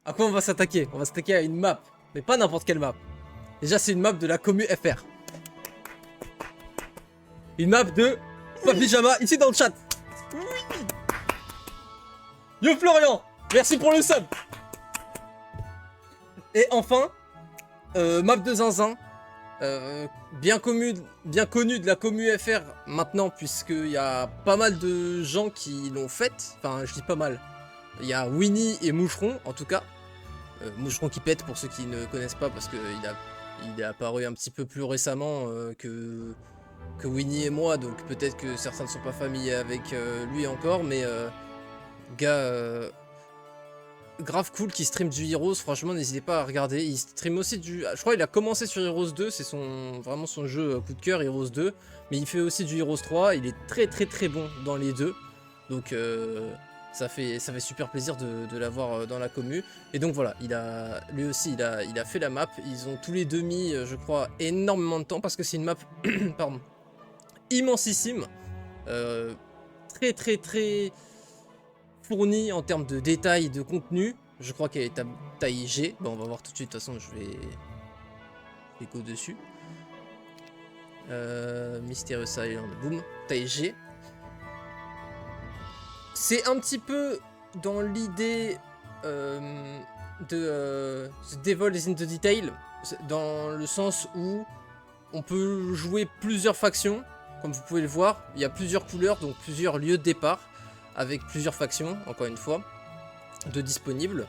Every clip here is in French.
À quoi on va s'attaquer? On va s'attaquer à une map. Mais pas n'importe quelle map. Déjà, c'est une map de la commu FR. Une map de Papyjama, ici dans le chat. Oui. Yo Florian, merci pour le sub. Et enfin, map de Zinzin. Bien connu de la commu FR maintenant, puisqu'il y a pas mal de gens qui l'ont faite. Enfin, je dis pas mal. Il y a Winnie et Moucheron, en tout cas. Moucheron qui pète pour ceux qui ne connaissent pas, parce qu'il il est apparu un petit peu plus récemment que Winnie et moi, donc peut-être que certains ne sont pas familiers avec lui encore, mais gars grave cool qui stream du Heroes, franchement n'hésitez pas à regarder. Il stream aussi du... Je crois qu'il a commencé sur Heroes 2, c'est vraiment son jeu coup de cœur, Heroes 2, mais il fait aussi du Heroes 3, il est très bon dans les deux, donc ça fait super plaisir de l'avoir dans la commu. Et donc voilà, lui aussi il a fait la map. Ils ont tous les deux mis, je crois, énormément de temps, parce que c'est une map pardon, immensissime, très fournie en termes de détails, de contenu. Je crois qu'elle est à taille G. Bon, on va voir tout de suite, de toute façon je vais go dessus. Mysterious Island, boum, taille G. C'est un petit peu dans l'idée de The Devil is in the Detail, dans le sens où on peut jouer plusieurs factions, comme vous pouvez le voir. Il y a plusieurs couleurs, donc plusieurs lieux de départ, avec plusieurs factions, encore une fois, de disponibles.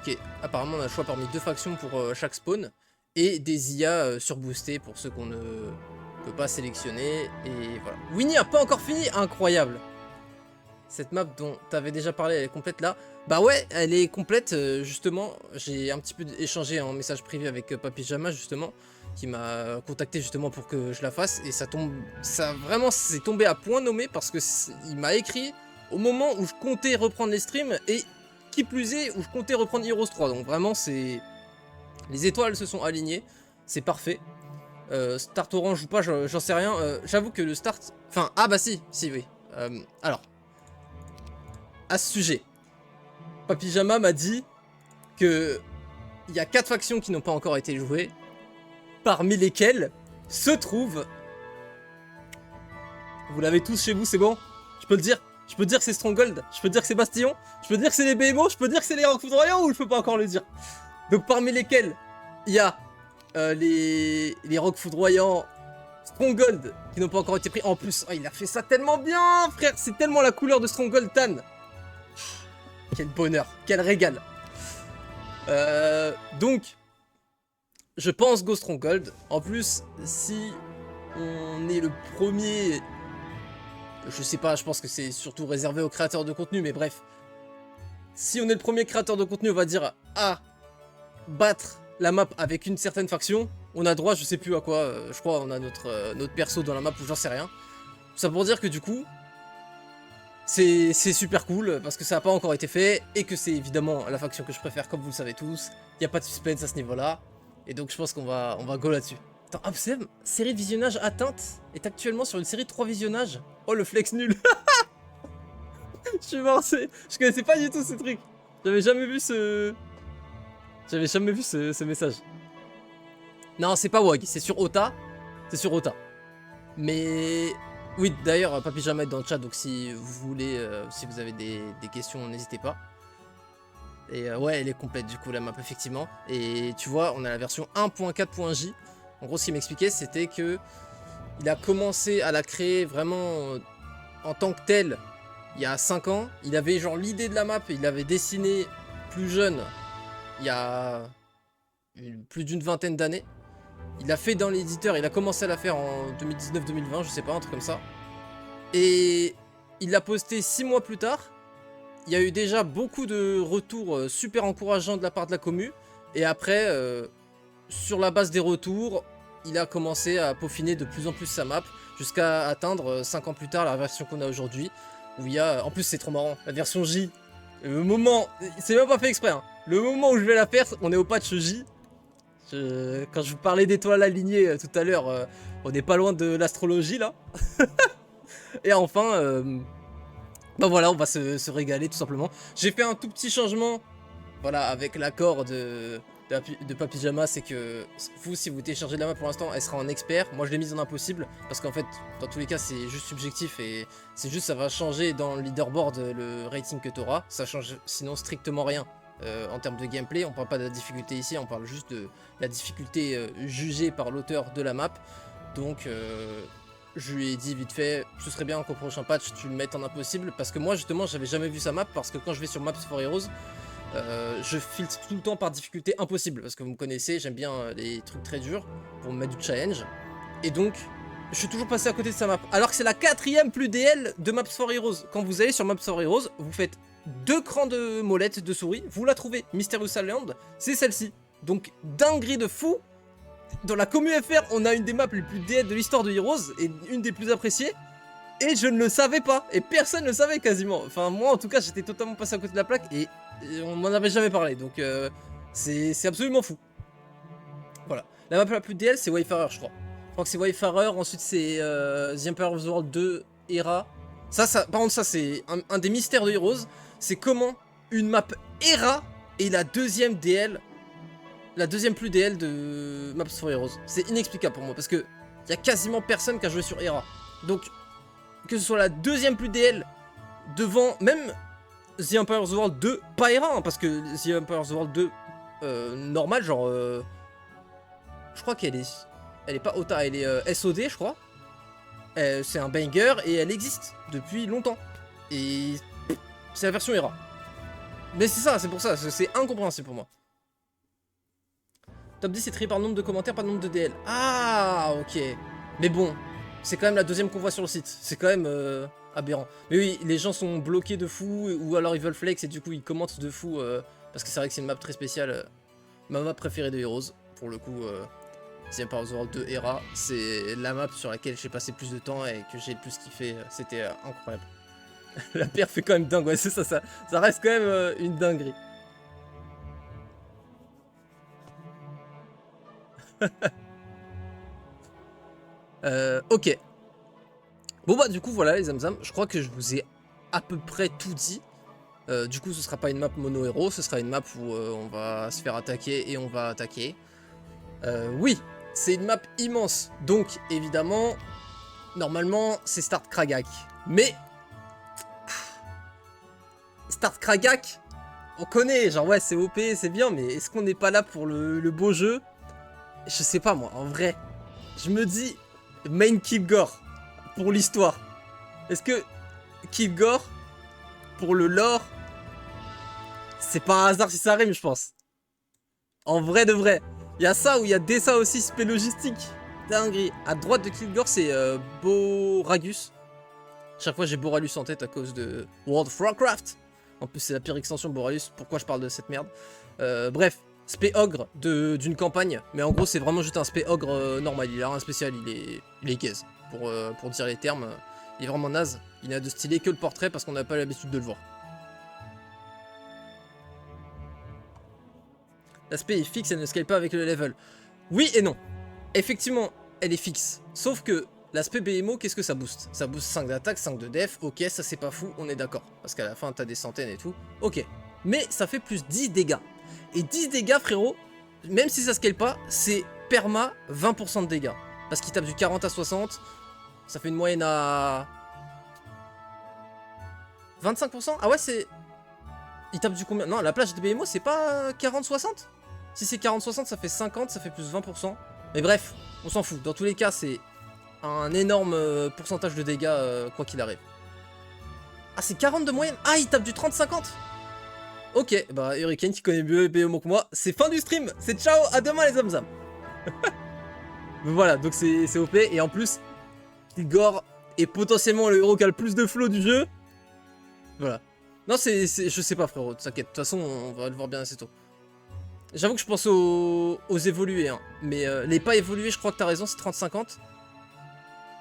Ok, apparemment on a le choix parmi deux factions pour chaque spawn, et des IA surboostées pour ceux qu'on ne peut pas sélectionner, et voilà. Winnie a pas encore fini, incroyable. Cette map dont tu avais déjà parlé, elle est complète là. Bah ouais, elle est complète, justement. J'ai un petit peu échangé en message privé avec Papyjama, justement, qui m'a contacté justement pour que je la fasse. Et ça vraiment, c'est tombé à point nommé, parce que il m'a écrit au moment où je comptais reprendre les streams, et qui plus est, où je comptais reprendre Heroes 3. Donc vraiment, les étoiles se sont alignées, c'est parfait. Start orange ou pas, j'en sais rien. J'avoue que le start... Enfin, ah bah si, oui. Alors... À ce sujet, Papyjama m'a dit que il y a 4 factions qui n'ont pas encore été jouées, parmi lesquelles se trouve... Vous l'avez tous chez vous, c'est bon? Je peux le dire? Je peux dire que c'est Stronghold? Je peux dire que c'est Bastion? Je peux dire que c'est les BMO? Je peux dire que c'est les Rocs Foudroyants, ou je peux pas encore le dire? Donc parmi lesquels il y a les Rocs Foudroyants, Stronghold, qui n'ont pas encore été pris. En plus, oh, il a fait ça tellement bien, frère! C'est tellement la couleur de Stronghold Tan. Quel bonheur, quel régal. Donc, je pense Go Stronghold. En plus, si on est le premier... Je sais pas, je pense que c'est surtout réservé aux créateurs de contenu, mais bref. Si on est le premier créateur de contenu, on va dire, à battre la map avec une certaine faction, on a droit, je sais plus à quoi, je crois on a notre perso dans la map, ou j'en sais rien. Tout ça pour dire que du coup... C'est super cool, parce que ça n'a pas encore été fait, et que c'est évidemment la faction que je préfère, comme vous le savez tous. Il n'y a pas de suspense à ce niveau-là, et donc je pense qu'on va go là-dessus. Attends, Absem, série de visionnage atteinte, est actuellement sur une série de 3 visionnages. Oh, le flex nul. Je suis mort, je connaissais pas du tout ce truc. J'avais jamais vu ce message. Non, c'est pas WOG, c'est sur Ota. C'est sur Ota. Mais... Oui, d'ailleurs, Papyjama est dans le chat, donc si vous voulez, si vous avez des questions, n'hésitez pas. Et ouais, elle est complète du coup, la map, effectivement. Et tu vois, on a la version 1.4.j. En gros, ce qu'il m'expliquait, c'était que il a commencé à la créer vraiment en tant que tel il y a 5 ans. Il avait genre l'idée de la map, il l'avait dessinée plus jeune, il y a plus d'une vingtaine d'années. Il l'a fait dans l'éditeur, il a commencé à la faire en 2019-2020, je sais pas, un truc comme ça. Et il l'a posté 6 mois plus tard. Il y a eu déjà beaucoup de retours super encourageants de la part de la commu. Et après, sur la base des retours, il a commencé à peaufiner de plus en plus sa map, jusqu'à atteindre 5 ans plus tard la version qu'on a aujourd'hui. Où il y a, en plus c'est trop marrant, la version J. Le moment, c'est même pas fait exprès, hein. Le moment où je vais la faire, on est au patch J. Quand je vous parlais d'étoiles alignées tout à l'heure, on n'est pas loin de l'astrologie là. Et enfin, bah voilà, on va se régaler tout simplement. J'ai fait un tout petit changement voilà, avec l'accord de Papijama, c'est que vous, si vous téléchargez la map pour l'instant, elle sera en expert. Moi, je l'ai mise en impossible parce qu'en fait, dans tous les cas, c'est juste subjectif et c'est juste ça va changer dans le leaderboard le rating que tu auras. Ça change sinon strictement rien en termes de gameplay. On parle pas de la difficulté ici, on parle juste de la difficulté jugée par l'auteur de la map. Donc, je lui ai dit vite fait, ce serait bien qu'au prochain patch tu le mettes en impossible parce que moi justement j'avais jamais vu sa map parce que quand je vais sur Maps for Heroes je filtre tout le temps par difficulté impossible parce que vous me connaissez, j'aime bien les trucs très durs pour me mettre du challenge et donc je suis toujours passé à côté de sa map alors que c'est la 4ème plus DL de Maps for Heroes. Quand vous allez sur Maps for Heroes, vous faites 2 crans de molette de souris, vous la trouvez, Mysterious Island, c'est celle-ci. Donc dinguerie de fou. Dans la commu FR, on a une des maps les plus DL de l'histoire de Heroes et une des plus appréciées. Et je ne le savais pas. Et personne ne le savait quasiment. Enfin, moi en tout cas, j'étais totalement passé à côté de la plaque et on m'en avait jamais parlé. Donc, c'est absolument fou. Voilà. La map la plus DL, c'est Wayfarer, je crois. Je crois que c'est Wayfarer. Ensuite, c'est The Empire of the World 2, Hera. Par contre, ça, c'est un des mystères de Heroes. C'est comment une map Hera est la deuxième DL. La deuxième plus DL de Maps for Heroes. C'est inexplicable pour moi parce que il y a quasiment personne qui a joué sur Hera. Donc que ce soit la deuxième plus DL devant même The Empire of the World 2, pas Hera hein, parce que The Empire of the World 2 normal genre je crois qu'elle est pas OTA, elle est SOD je crois. C'est un banger et elle existe depuis longtemps. Et c'est la version Hera. Mais c'est ça, c'est pour ça, c'est incompréhensible pour moi. Top 10 est trié par nombre de commentaires, pas nombre de DL. Ah, ok. Mais bon, c'est quand même la deuxième qu'on voit sur le site. C'est quand même aberrant. Mais oui, les gens sont bloqués de fou, ou alors ils veulent flex et du coup ils commentent de fou. Parce que c'est vrai que c'est une map très spéciale. Ma map préférée de Heroes, pour le coup. The Empire of the World 2 Hera, c'est la map sur laquelle j'ai passé plus de temps et que j'ai le plus kiffé. C'était incroyable. La paire fait quand même dingue, ouais, c'est ça reste quand même une dinguerie. Ok. Bon bah du coup voilà les zamzam, je crois que je vous ai à peu près tout dit. Du coup ce sera pas une map mono héros, ce sera une map où on va se faire attaquer et on va attaquer. Oui, c'est une map immense, donc évidemment, normalement c'est Start Kragak. Mais Start Kragak, on connaît, genre ouais c'est OP, c'est bien, mais est-ce qu'on n'est pas là pour le beau jeu? Je sais pas moi, en vrai. Je me dis, main Kilgore, pour l'histoire. Est-ce que Kilgore, pour le lore, c'est pas un hasard si ça rime, je pense. En vrai de vrai. Il y a ça ou il y a des ça aussi, spé logistique. Dinguerie. À droite de Kilgore, c'est Boragus. Chaque fois, j'ai Boralus en tête à cause de World of Warcraft. En plus, c'est la pire extension Boralus. Pourquoi je parle de cette merde? Bref. Spé ogre d'une campagne, mais en gros c'est vraiment juste un spé ogre normal, il a rien spécial, il est gaze, pour dire les termes, il est vraiment naze, il n'a de stylé que le portrait parce qu'on n'a pas l'habitude de le voir. L'aspect est fixe, elle ne scale pas avec le level. Oui et non, effectivement elle est fixe, sauf que l'aspect BMO, qu'est-ce que ça booste? Ça booste 5 d'attaque, 5 de def, ok ça c'est pas fou, on est d'accord, parce qu'à la fin t'as des centaines et tout, ok, mais ça fait plus 10 dégâts. Et 10 dégâts frérot, même si ça scale pas, c'est perma 20% de dégâts. Parce qu'il tape du 40 à 60, ça fait une moyenne à 25%. Ah ouais c'est... Il tape du combien? Non, la plage de BMO c'est pas 40-60? Si c'est 40-60 ça fait 50, ça fait plus 20%. Mais bref, on s'en fout. Dans tous les cas c'est un énorme pourcentage de dégâts quoi qu'il arrive. Ah c'est 40 de moyenne? Ah il tape du 30-50? Ok, bah Hurricane qui connaît mieux BMO que moi, c'est fin du stream, c'est ciao, à demain les zamzam. Voilà, donc c'est OP, et en plus, Kilgore est potentiellement le héros qui a le plus de flow du jeu. Voilà. Non, je sais pas frérot, t'inquiète, de toute façon on va le voir bien assez tôt. J'avoue que je pense aux évolués, hein. Mais les pas évolués, je crois que t'as raison, c'est 30-50.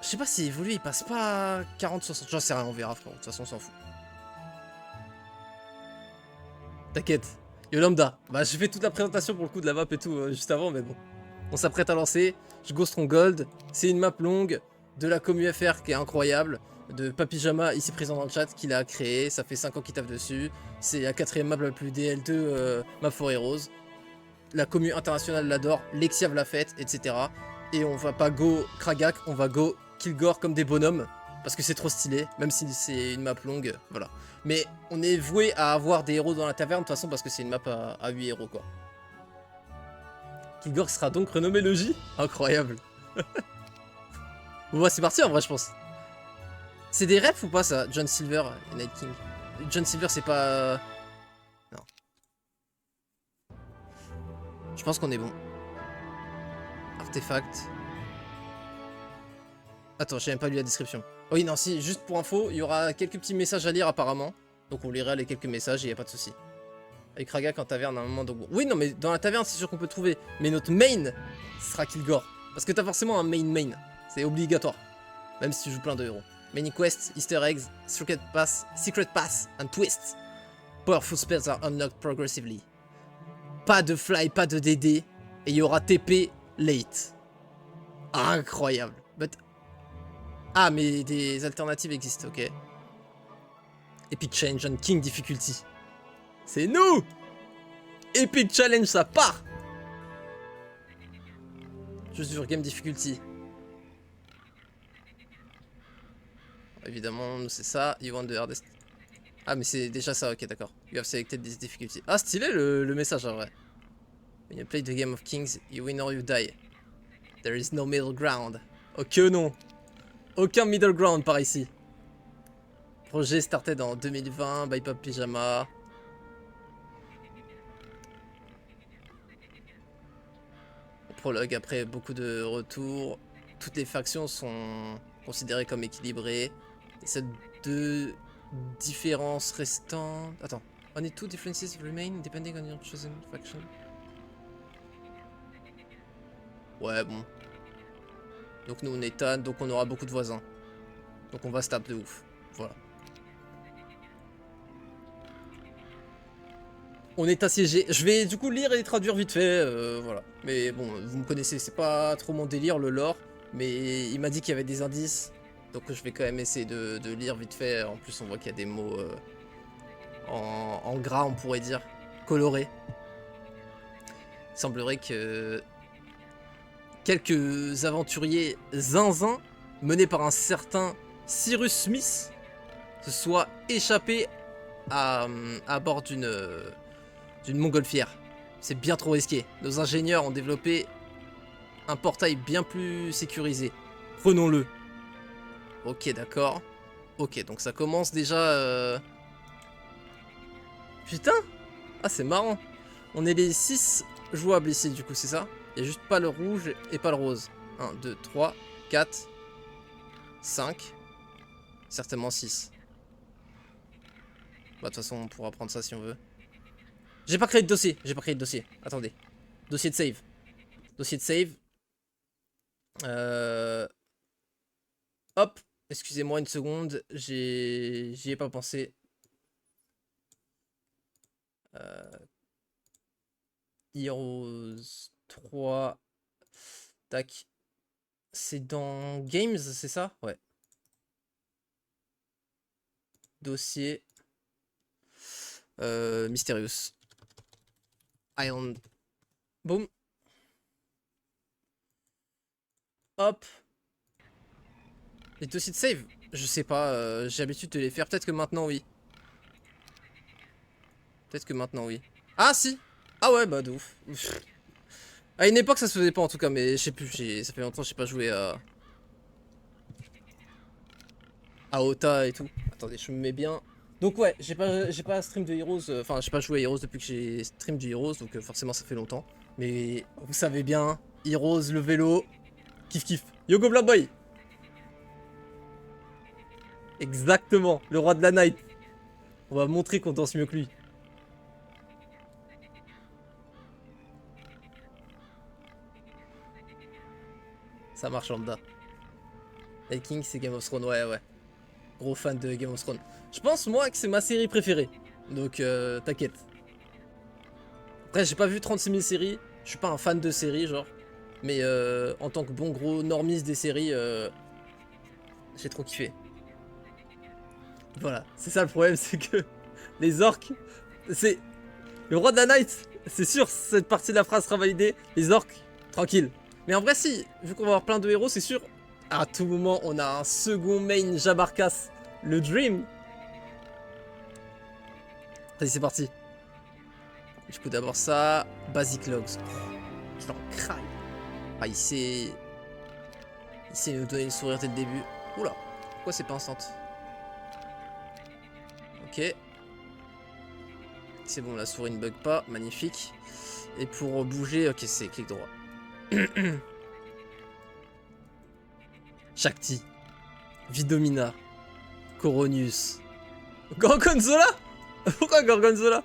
Je sais pas si évolué, il passe pas à 40-60, j'en sais rien, on verra frérot, de toute façon on s'en fout. T'inquiète, yo lambda. Bah j'ai fait toute la présentation pour le coup de la map et tout juste avant, mais bon. On s'apprête à lancer, je go strong gold, c'est une map longue, de la commu FR qui est incroyable. de Papyjama, ici présent dans le chat, qu'il a créé. Ça fait 5 ans qu'il taffe dessus. C'est la 4ème map la plus DL2 map Forêt Rose. La commu internationale l'adore, Lexiav l'a faite, etc. Et on va pas go Kragak, on va go Kilgore comme des bonhommes. Parce que c'est trop stylé, même si c'est une map longue, voilà. Mais on est voué à avoir des héros dans la taverne, de toute façon, parce que c'est une map à 8 héros, quoi. Kilgore sera donc renommé le J. Incroyable. Bon, c'est parti en vrai, je pense. C'est des refs ou pas ça, John Silver et Night King? John Silver, c'est pas... Non. Je pense qu'on est bon. Artefact. Attends, j'ai même pas lu la description. Oui, non, si, juste pour info, il y aura quelques petits messages à lire apparemment. Donc on lira les quelques messages et y a pas de souci. Avec Kragak en taverne à un moment, donc bon. Oui, non, mais dans la taverne, c'est sûr qu'on peut trouver. Mais notre main sera Kilgore. Parce que t'as forcément un main. C'est obligatoire. Même si tu joues plein de héros. Many quests, Easter eggs, secret pass and twists. Powerful spells are unlocked progressively. Pas de fly, pas de DD. Et il y aura TP late. Incroyable. But... Ah, mais des alternatives existent, ok. Epic Change on King Difficulty. C'est nous! Epic Challenge, ça part! Juste sur Game Difficulty. Évidemment, c'est ça. You want the hardest. Ah, mais c'est déjà ça, ok, d'accord. You have selected this difficulty. Ah, stylé le message en vrai. When you play the Game of Kings, you win or you die. There is no middle ground. Ok, non. Aucun middle ground par ici. Projet started en 2020 by Papyjama. Prologue après beaucoup de retours. Toutes les factions sont considérées comme équilibrées. Les seules deux différences restantes... Attends. Only two differences remain depending on your chosen faction. Ouais, bon. Donc nous on est Tan, donc on aura beaucoup de voisins. Donc on va stab de ouf. Voilà. On est assiégé. Je vais du coup lire et traduire vite fait, voilà. Mais bon, vous me connaissez, c'est pas trop mon délire le lore. Mais il m'a dit qu'il y avait des indices. Donc je vais quand même essayer de lire vite fait. En plus on voit qu'il y a des mots en gras, on pourrait dire. Colorés. Il semblerait que quelques aventuriers zinzins menés par un certain Cyrus Smith se soient échappés à bord d'une montgolfière. C'est bien trop risqué. Nos ingénieurs ont développé un portail bien plus sécurisé. Prenons-le. Ok, d'accord. Ok, donc ça commence déjà... Putain! Ah, c'est marrant. On est les 6 jouables ici, du coup, c'est ça? Il n'y a juste pas le rouge et pas le rose. 1, 2, 3, 4, 5. Certainement 6. Bah, de toute façon, on pourra prendre ça si on veut. J'ai pas créé de dossier. J'ai pas créé de dossier. Attendez. Dossier de save. Dossier de save. Hop. Excusez-moi une seconde. J'y ai pas pensé. Heroes 3. Tac. C'est dans Games, c'est ça? Ouais. Dossier. Mysterious. Island. Boum. Hop. Les dossiers de save, je sais pas, j'ai l'habitude de les faire. Peut-être que maintenant, oui. Peut-être que maintenant, oui. Ah, si. Ah ouais, bah de ouf. À une époque, ça se faisait pas en tout cas, mais je sais plus. Ça fait longtemps que j'ai pas joué à Ota et tout. Attendez, je me mets bien. Donc ouais, j'ai pas stream de Heroes, enfin j'ai pas joué à Heroes depuis que j'ai stream du Heroes, donc forcément ça fait longtemps. Mais vous savez bien, Heroes, le vélo, kiff kiff. Yo Goblin Boy. Exactement, le roi de la night. On va montrer qu'on danse mieux que lui. Ça marche lambda. Night King c'est Game of Thrones, ouais ouais. Gros fan de Game of Thrones. Je pense moi que c'est ma série préférée. Donc t'inquiète. Après j'ai pas vu 36 000 séries. Je suis pas un fan de séries genre. Mais en tant que bon gros normiste des séries, j'ai trop kiffé. Voilà, c'est ça le problème, c'est que les orques, c'est... Le roi de la night, c'est sûr, cette partie de la phrase sera validée. Les orques, tranquille. Mais en vrai, si, vu qu'on va avoir plein de héros, c'est sûr, à tout moment, on a un second main Jabarkas, le Dream. Vas-y, c'est parti. Du coup, d'abord ça, Basic Logs. Je l'en craille. Ah, il sait nous donner le sourire dès le début. Oula, pourquoi c'est pas instant? Ok. C'est bon, la souris ne bug pas, magnifique. Et pour bouger, ok, c'est clic droit. Shakti, Vidomina, Coronius, Gorgonzola. Pourquoi Gorgonzola?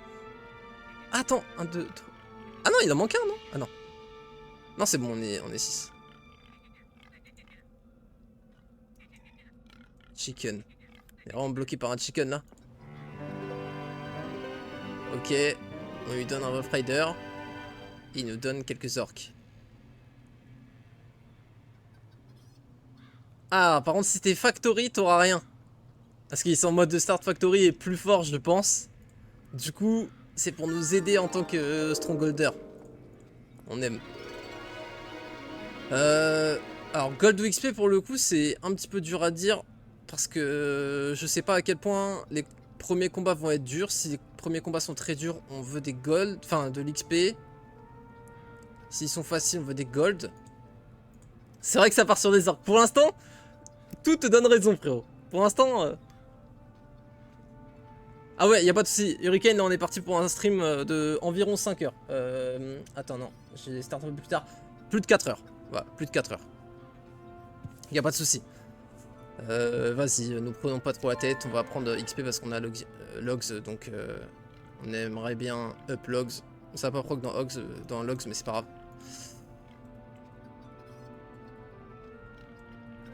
Attends, 1, 2, 3... Ah non, il en manque un, non? Ah non. Non, c'est bon, on est 6. Chicken. Il est vraiment bloqué par un chicken, là. Ok. On lui donne un Rough Rider. Il nous donne quelques orques. Ah, par contre, si t'es Factory, t'auras rien. Parce qu'ils sont en mode de Start Factory est plus fort, je pense. Du coup, c'est pour nous aider en tant que Strongholder. On aime. Alors, Gold ou XP, pour le coup, c'est un petit peu dur à dire. Parce que je sais pas à quel point les premiers combats vont être durs. Si les premiers combats sont très durs, on veut des Gold. Enfin, de l'XP. S'ils sont faciles, on veut des Gold. C'est vrai que ça part sur des orques. Pour l'instant, tout te donne raison, frérot. Pour l'instant... Ah ouais, y a pas de soucis. Hurricane, là on est parti pour un stream de environ 5 heures. Attends, non, j'ai start un peu plus tard. Plus de 4 heures. Voilà, plus de 4 heures. Y a pas de soucis. Vas-y, nous prenons pas trop la tête. On va prendre XP parce qu'on a logs, donc on aimerait bien up logs. Ça va pas proc dans logs, mais c'est pas grave.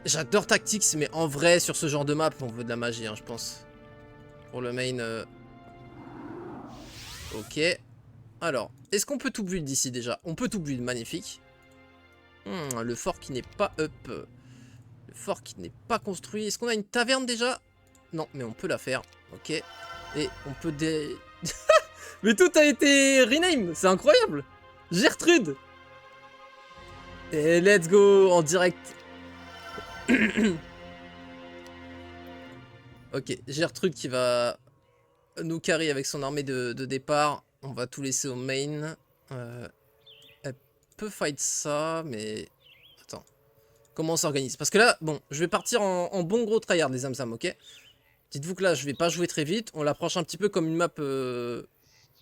J'adore Tactics, mais en vrai, sur ce genre de map, on veut de la magie, hein, je pense. Pour le main... Ok. Alors, est-ce qu'on peut tout build d'ici déjà? On peut tout build, magnifique. Le fort qui n'est pas up. Le fort qui n'est pas construit. Est-ce qu'on a une taverne déjà? Non, mais on peut la faire. Ok. Et on peut Mais tout a été rename, c'est incroyable. Gertrude. Et let's go en direct. Ok, Gertrude qui va nous carry avec son armée de départ. On va tout laisser au main. Elle peut fight ça, mais... Attends. Comment on s'organise? Parce que là, bon, je vais partir en bon gros tryhard, les Zamzam, ok? Dites-vous que là, je vais pas jouer très vite. On l'approche un petit peu comme une map...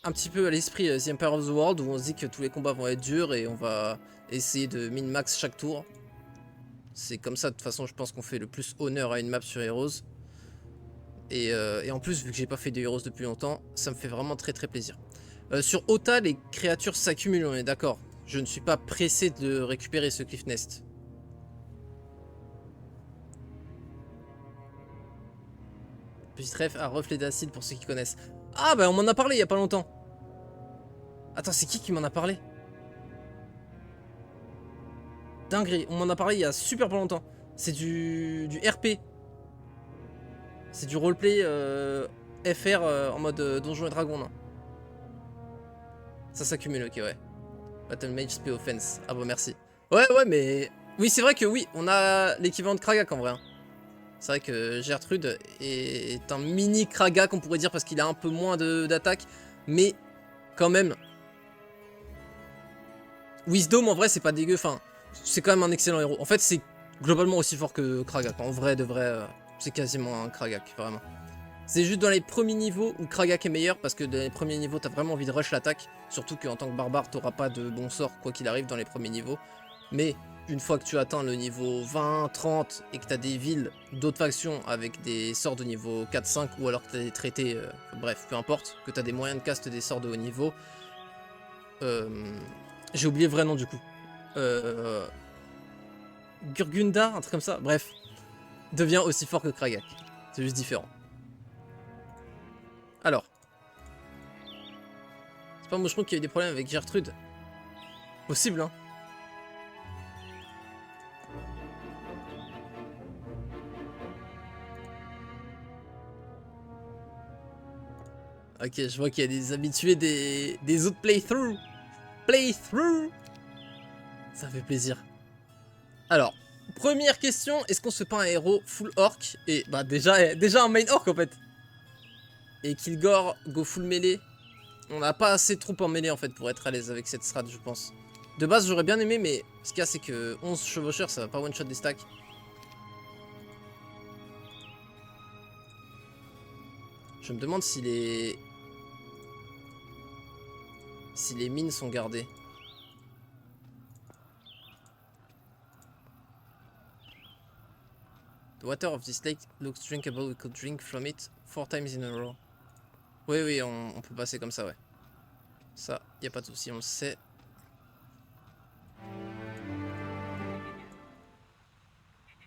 un petit peu à l'esprit The Empire of the World, où on se dit que tous les combats vont être durs et on va essayer de min-max chaque tour. C'est comme ça, de toute façon, je pense qu'on fait le plus honneur à une map sur Heroes. Et en plus, vu que j'ai pas fait de Heroes depuis longtemps, ça me fait vraiment très très plaisir. Sur Ota, les créatures s'accumulent, on est d'accord. Je ne suis pas pressé de récupérer ce Cliff Nest. Petit ref à reflet d'acide pour ceux qui connaissent. Ah bah on m'en a parlé il y a pas longtemps. Attends, c'est qui m'en a parlé? Dinguerie, on m'en a parlé il y a super pas longtemps. C'est du RP. C'est du roleplay FR en mode Donjons et Dragons, non? Ça s'accumule, ok, ouais. Battle Mage Spé Offense. Ah bon, merci. Ouais, ouais, mais... Oui, c'est vrai que oui, on a l'équivalent de Kragak en vrai. Hein. C'est vrai que Gertrude est un mini Kragak, on pourrait dire, parce qu'il a un peu moins d'attaque. Mais, quand même... Wisdom, en vrai, c'est pas dégueu. Enfin, c'est quand même un excellent héros. En fait, c'est globalement aussi fort que Kragak. En vrai, de vrai, c'est quasiment un Kragak, vraiment. C'est juste dans les premiers niveaux où Kragak est meilleur, parce que dans les premiers niveaux, t'as vraiment envie de rush l'attaque. Surtout qu'en tant que barbare, t'auras pas de bon sort, quoi qu'il arrive, dans les premiers niveaux. Mais une fois que tu atteins le niveau 20, 30, et que t'as des villes d'autres factions avec des sorts de niveau 4, 5, ou alors que t'as des traités, bref, peu importe, que t'as des moyens de cast des sorts de haut niveau. J'ai oublié le vrai nom du coup. Gurgunda, un truc comme ça, bref. Devient aussi fort que Kragak. C'est juste différent. Alors. C'est pas Moucheron qui a eu des problèmes avec Gertrude. Possible, hein. Ok, je vois qu'il y a des habitués des autres playthroughs. Playthrough. Ça fait plaisir. Alors, première question, est-ce qu'on se peint un héros full orc? Et bah déjà un main orc en fait. Et Kilgore go full melee. On n'a pas assez de troupes en mêlée en fait pour être à l'aise avec cette strat je pense. De base j'aurais bien aimé mais ce qu'il y a c'est que 11 chevaucheurs ça va pas one shot des stacks. Je me demande si les mines sont gardées. The water of this lake looks drinkable, we could drink from it 4 times in a row. Oui, on peut passer comme ça, ouais. Ça, y a pas de souci, on le sait.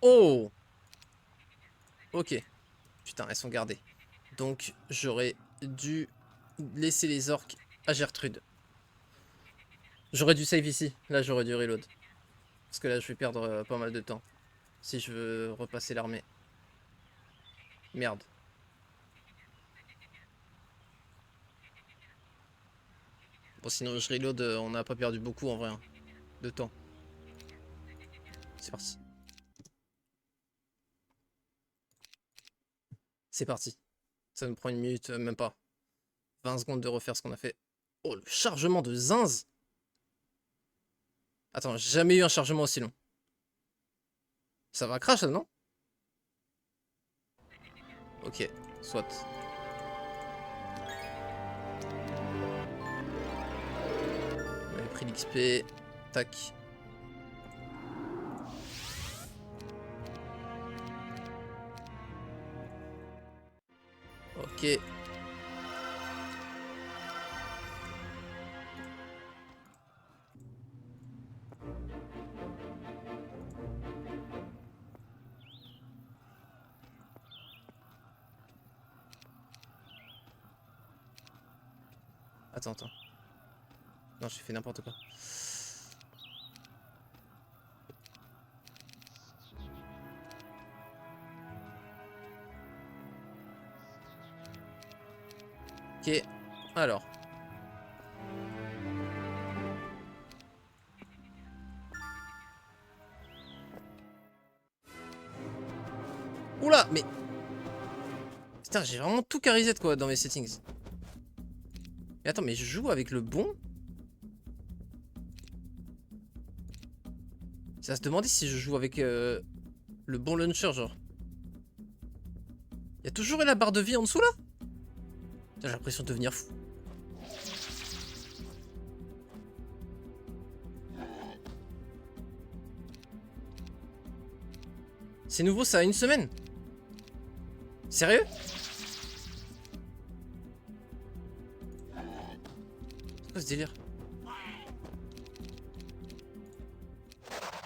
Oh! Ok. Putain, elles sont gardées. Donc, j'aurais dû laisser les orques à Gertrude. J'aurais dû save ici. Là, j'aurais dû reload. Parce que là, je vais perdre pas mal de temps. Si je veux repasser l'armée. Merde. Bon, sinon, je reload. On n'a pas perdu beaucoup en vrai. Hein, de temps. C'est parti. C'est parti. Ça nous prend une minute, même pas. 20 secondes de refaire ce qu'on a fait. Oh, le chargement de zinz! Attends, j'ai jamais eu un chargement aussi long. Ça va crash, non? Ok, soit. On avait pris l'XP. Tac. Ok. Attends. Non, j'ai fait n'importe quoi. Ok, alors. Oula, mais... Putain, j'ai vraiment tout carisé quoi dans mes settings. Mais attends, mais je joue avec le bon? Ça se demandait si je joue avec le bon launcher, genre. Y'a toujours la barre de vie en dessous, là? J'ai l'impression de devenir fou. C'est nouveau, ça a une semaine? Sérieux? C'est quoi ce délire?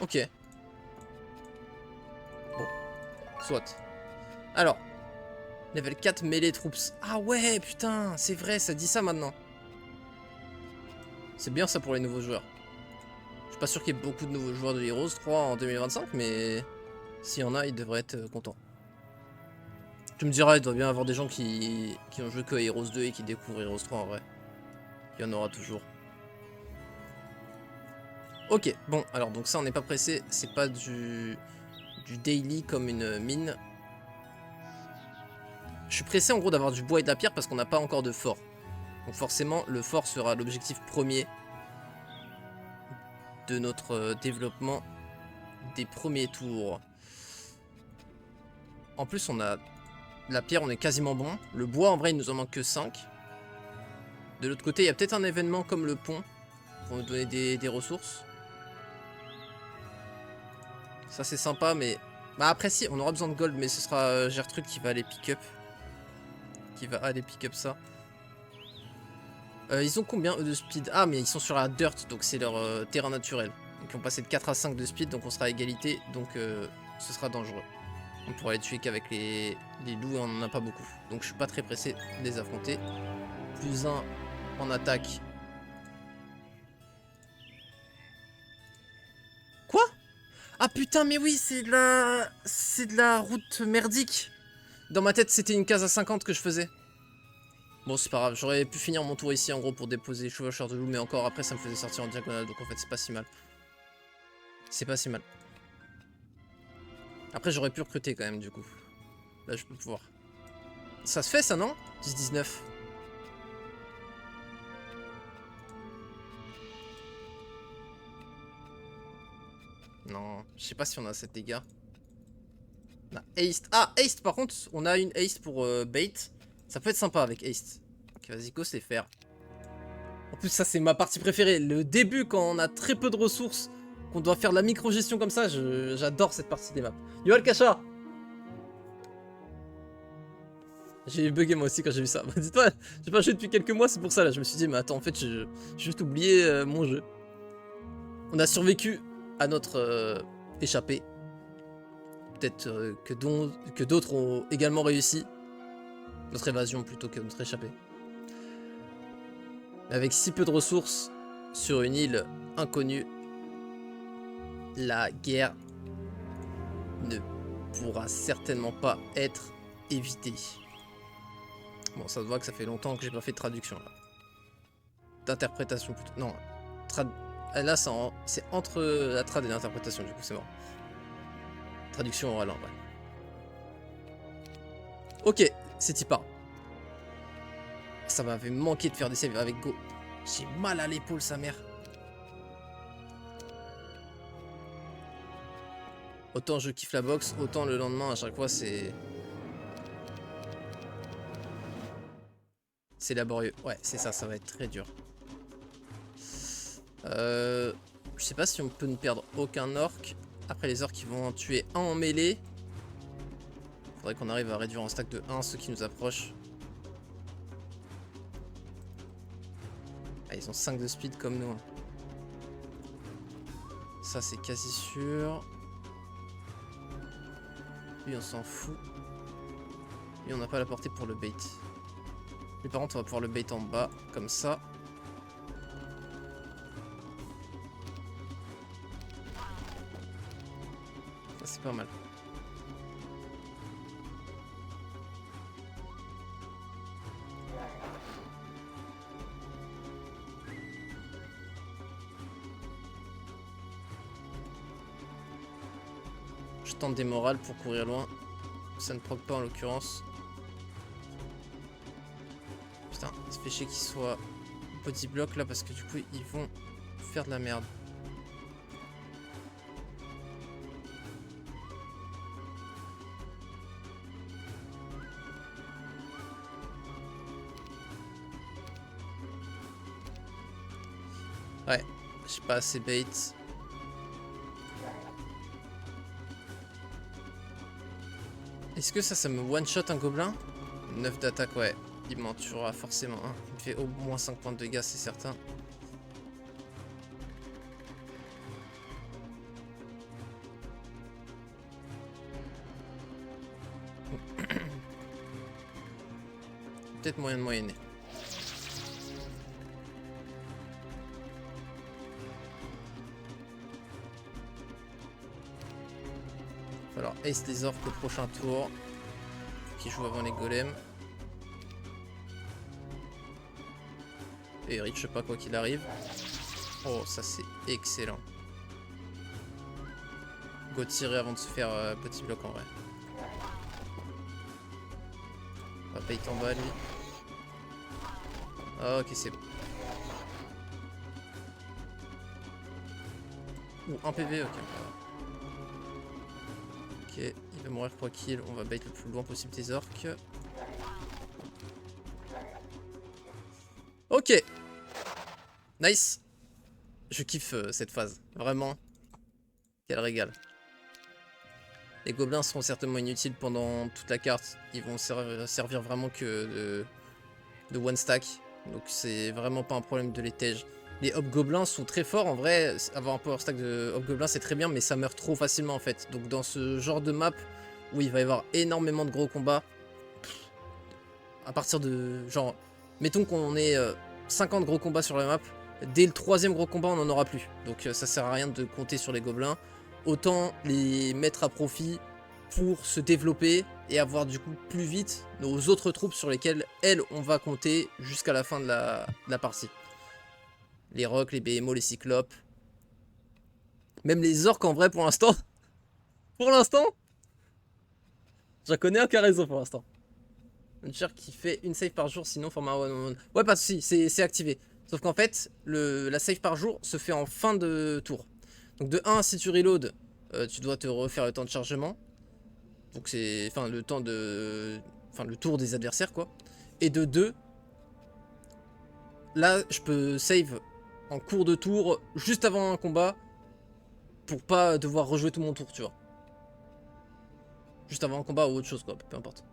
Ok. Bon. Soit. Alors. Level 4 mêlée troops. Ah ouais, putain, c'est vrai, ça dit ça maintenant. C'est bien ça pour les nouveaux joueurs. Je suis pas sûr qu'il y ait beaucoup de nouveaux joueurs de Heroes 3 en 2025, mais s'il y en a, ils devraient être contents. Tu me diras, il doit bien y avoir des gens qui ont joué que à Heroes 2 et qui découvrent Heroes 3 en vrai. Il y en aura toujours. Ok, bon, alors donc ça on n'est pas pressé, c'est pas du daily comme une mine. Je suis pressé en gros d'avoir du bois et de la pierre parce qu'on n'a pas encore de fort. Donc forcément le fort sera l'objectif premier de notre développement des premiers tours. En plus on a la pierre, on est quasiment bon. Le bois en vrai il nous en manque que 5. De l'autre côté il y a peut-être un événement comme le pont pour nous donner des ressources. Ça c'est sympa mais... Bah après si, on aura besoin de gold mais ce sera Gertrude qui va aller pick up. Ça. Ils ont combien eux de speed? Ah mais ils sont sur la dirt donc c'est leur terrain naturel. Donc ils ont passé de 4 à 5 de speed donc on sera à égalité donc ce sera dangereux. On pourra les tuer qu'avec les loups et on n'en a pas beaucoup. Donc je suis pas très pressé de les affronter. Plus 1 en attaque. Quoi? Ah putain mais oui c'est de la route merdique. Dans ma tête c'était une case à 50 que je faisais. Bon, c'est pas grave, j'aurais pu finir mon tour ici en gros pour déposer les chevaucheurs de loup, mais encore après ça me faisait sortir en diagonale, donc en fait c'est pas si mal. C'est pas si mal. Après j'aurais pu recruter quand même du coup. Là je peux pouvoir. Ça se fait ça non? 10-19. Non, je sais pas si on a 7 dégâts. On a haste. Ah, haste par contre, on a une haste pour bait. Ça peut être sympa avec haste. Ok, vas-y, go, se les faire. En plus, ça, c'est ma partie préférée. Le début, quand on a très peu de ressources, qu'on doit faire de la micro-gestion comme ça, j'adore cette partie des maps. Yo, Alcacha! J'ai bugué moi aussi quand j'ai vu ça. Dis-toi, j'ai pas joué depuis quelques mois, c'est pour ça là. Je me suis dit, mais attends, en fait, j'ai juste oublié mon jeu. On a survécu à notre échappée. Peut-être que d'autres ont également réussi. Notre évasion plutôt que notre échappée. Avec si peu de ressources sur une île inconnue, la guerre ne pourra certainement pas être évitée. Bon, ça se voit que ça fait longtemps que j'ai pas fait de traduction là. D'interprétation plutôt. Non, là c'est entre la trad et l'interprétation, du coup c'est mort. Traduction orale en vrai. Ok, c'est y part. Ça m'avait manqué de faire des saves avec Go. J'ai mal à l'épaule, sa mère. Autant je kiffe la boxe, autant le lendemain à chaque fois c'est... C'est laborieux. Ouais, c'est ça, ça va être très dur. Je sais pas si on peut ne perdre aucun orc. Après les orcs ils vont en tuer un en mêlée. Faudrait qu'on arrive à réduire en stack de 1 ceux qui nous approchent. Ah, ils ont 5 de speed comme nous. Ça c'est quasi sûr. Lui on s'en fout. Lui on n'a pas la portée pour le bait. Lui par contre on va pouvoir le bait en bas, comme ça. Ça c'est pas mal. Je tente des morales pour courir loin. Ça ne proc pas en l'occurrence. Putain, ça fait chier qu'ils soient body block là parce que du coup ils vont faire de la merde. Ouais, j'ai pas assez bait. Est-ce que ça me one-shot un gobelin? 9 d'attaque, ouais. Il m'en tuera forcément un. Il me fait au moins 5 points de dégâts, c'est certain. Peut-être moyen de moyenner. Il va falloir ace les orques au prochain tour. Qui joue avant les golems. Et il reach pas quoi qu'il arrive. Oh, ça c'est excellent. Go tirer avant de se faire petit bloc en vrai. On va payer en bas lui. Ah, ok, c'est bon. Ouh, un PV, ok. Ok, il va mourir quoi qu'il. On va bait le plus loin possible des orques. Ok. Nice. Je kiffe cette phase. Vraiment. Quel régal. Les gobelins seront certainement inutiles pendant toute la carte. Ils vont servir vraiment que de one stack. Donc c'est vraiment pas un problème de les tège. Les hobgoblins sont très forts en vrai. Avoir un power stack de hobgoblins c'est très bien, mais ça meurt trop facilement en fait. Donc dans ce genre de map où il va y avoir énormément de gros combats, à partir de genre, mettons qu'on ait 50 gros combats sur la map, dès le 3e gros combat on n'en aura plus. Donc ça sert à rien de compter sur les gobelins. Autant les mettre à profit pour se développer et avoir du coup plus vite nos autres troupes sur lesquelles, elles, on va compter jusqu'à la fin de la partie. Les rocs, les BMO, les cyclopes. Même les orques en vrai pour l'instant. Pour l'instant, j'en connais un qui a raison pour l'instant. Un cher qui fait une save par jour, sinon format one on one. Ouais, pas de soucis, c'est activé. Sauf qu'en fait, la save par jour se fait en fin de tour. Donc de 1, si tu reload, tu dois te refaire le temps de chargement. Donc c'est, enfin, le temps de, enfin, le tour des adversaires quoi. Et de 2, là, je peux save en cours de tour, juste avant un combat, pour pas devoir rejouer tout mon tour, tu vois. Juste avant un combat ou autre chose quoi, peu importe.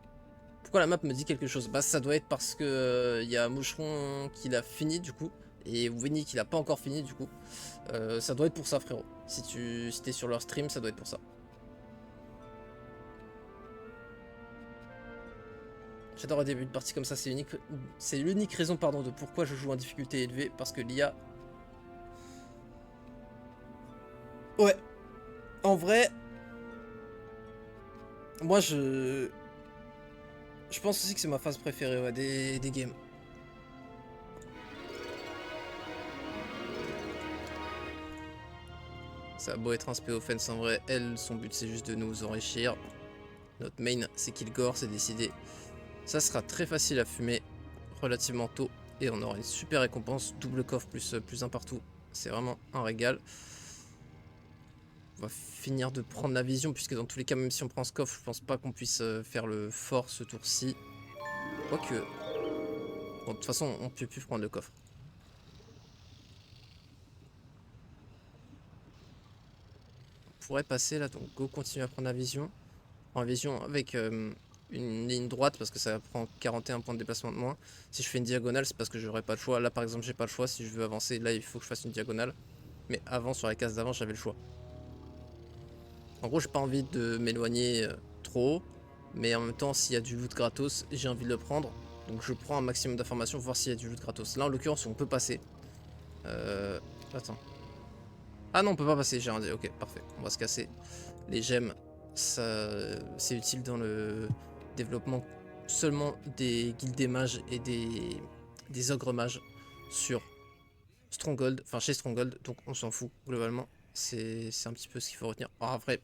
Pourquoi la map me dit quelque chose? Bah ça doit être parce que y a Moucheron qui l'a fini du coup. Et Winnie qui l'a pas encore fini du coup. Ça doit être pour ça frérot. Si t'es sur leur stream, ça doit être pour ça. J'adore un début de partie comme ça, c'est l'unique raison pardon, de pourquoi je joue en difficulté élevée. Parce que l'IA... Ouais. En vrai... Moi je pense aussi que c'est ma phase préférée ouais, des games. Ça a beau être un spé offense en vrai, elle, son but c'est juste de nous enrichir. Notre main c'est Kilgore, c'est décidé. Ça sera très facile à fumer relativement tôt. Et on aura une super récompense, double coffre plus un partout. C'est vraiment un régal. On va finir de prendre la vision, puisque dans tous les cas, même si on prend ce coffre, je pense pas qu'on puisse faire le fort ce tour-ci. Quoique... Bon, de toute façon, on peut plus prendre le coffre. On pourrait passer là, donc go, continue à prendre la vision. On prend la vision avec une ligne droite, parce que ça prend 41 points de déplacement de moins. Si je fais une diagonale, c'est parce que j'aurais pas le choix. Là, par exemple, j'ai pas le choix. Si je veux avancer, là, il faut que je fasse une diagonale. Mais avant, sur la case d'avant, j'avais le choix. En gros, j'ai pas envie de m'éloigner trop. Mais en même temps, s'il y a du loot gratos, j'ai envie de le prendre. Donc je prends un maximum d'informations pour voir s'il y a du loot gratos. Là, en l'occurrence, on peut passer. Attends. Ah non, on peut pas passer, j'ai rien dit. Ok, parfait. On va se casser. Les gemmes, c'est utile dans le développement seulement des guildes des mages et des ogres mages sur Stronghold, enfin chez Stronghold, donc on s'en fout globalement. C'est un petit peu ce qu'il faut retenir. Oh, en vrai,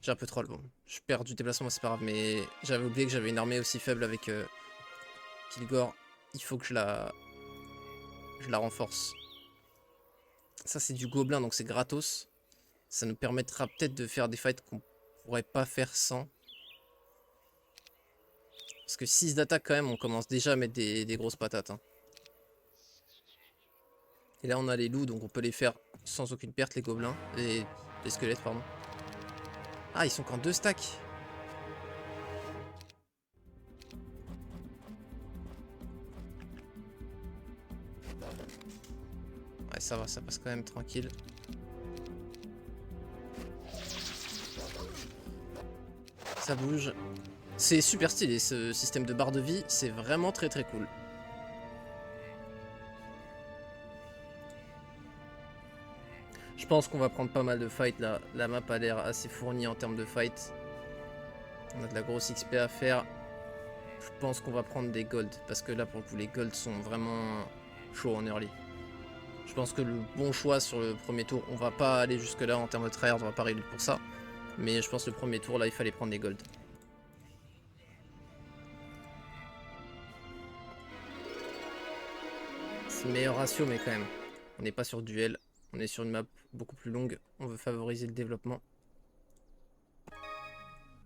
j'ai un peu troll. Bon, je perds du déplacement, c'est pas grave, mais j'avais oublié que j'avais une armée aussi faible avec Kilgore. Il faut que je la renforce. Ça, c'est du gobelin, donc c'est gratos. Ça nous permettra peut-être de faire des fights qu'on pourrait pas faire sans. Parce que 6 d'attaque quand même, on commence déjà à mettre des grosses patates. Hein. Et là on a les loups, donc on peut les faire sans aucune perte, les gobelins. Les squelettes, pardon. Ah, ils sont qu'en 2 stacks. Ouais, ça va, ça passe quand même tranquille. Ça bouge. C'est super stylé ce système de barre de vie, c'est vraiment très très cool. Je pense qu'on va prendre pas mal de fights là. La map a l'air assez fournie en termes de fights. On a de la grosse XP à faire. Je pense qu'on va prendre des golds. Parce que là pour le coup les golds sont vraiment chauds en early. Je pense que le bon choix sur le premier tour, on va pas aller jusque là en termes de tryhard, on va pas reload pour ça. Mais je pense que le premier tour là il fallait prendre des golds. C'est meilleur ratio mais quand même. On n'est pas sur duel. On est sur une map beaucoup plus longue. On veut favoriser le développement.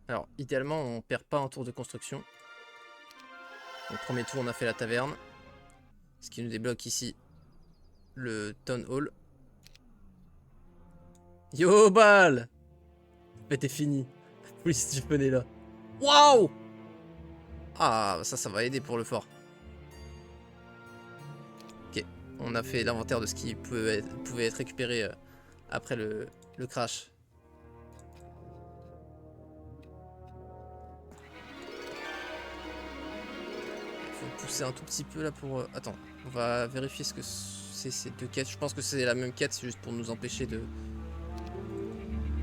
Alors, idéalement, on perd pas un tour de construction. Donc, premier tour, on a fait la taverne. Ce qui nous débloque ici le Town Hall. Yo, balle! Mais t'es fini. Police du poney là. Waouh! Ah, ça va aider pour le fort. Ok, on a fait l'inventaire de ce qui pouvait être récupéré après le crash. Faut pousser un tout petit peu là pour... Attends, on va vérifier ce que c'est ces 2 quêtes. Je pense que c'est la même quête, c'est juste pour nous empêcher de...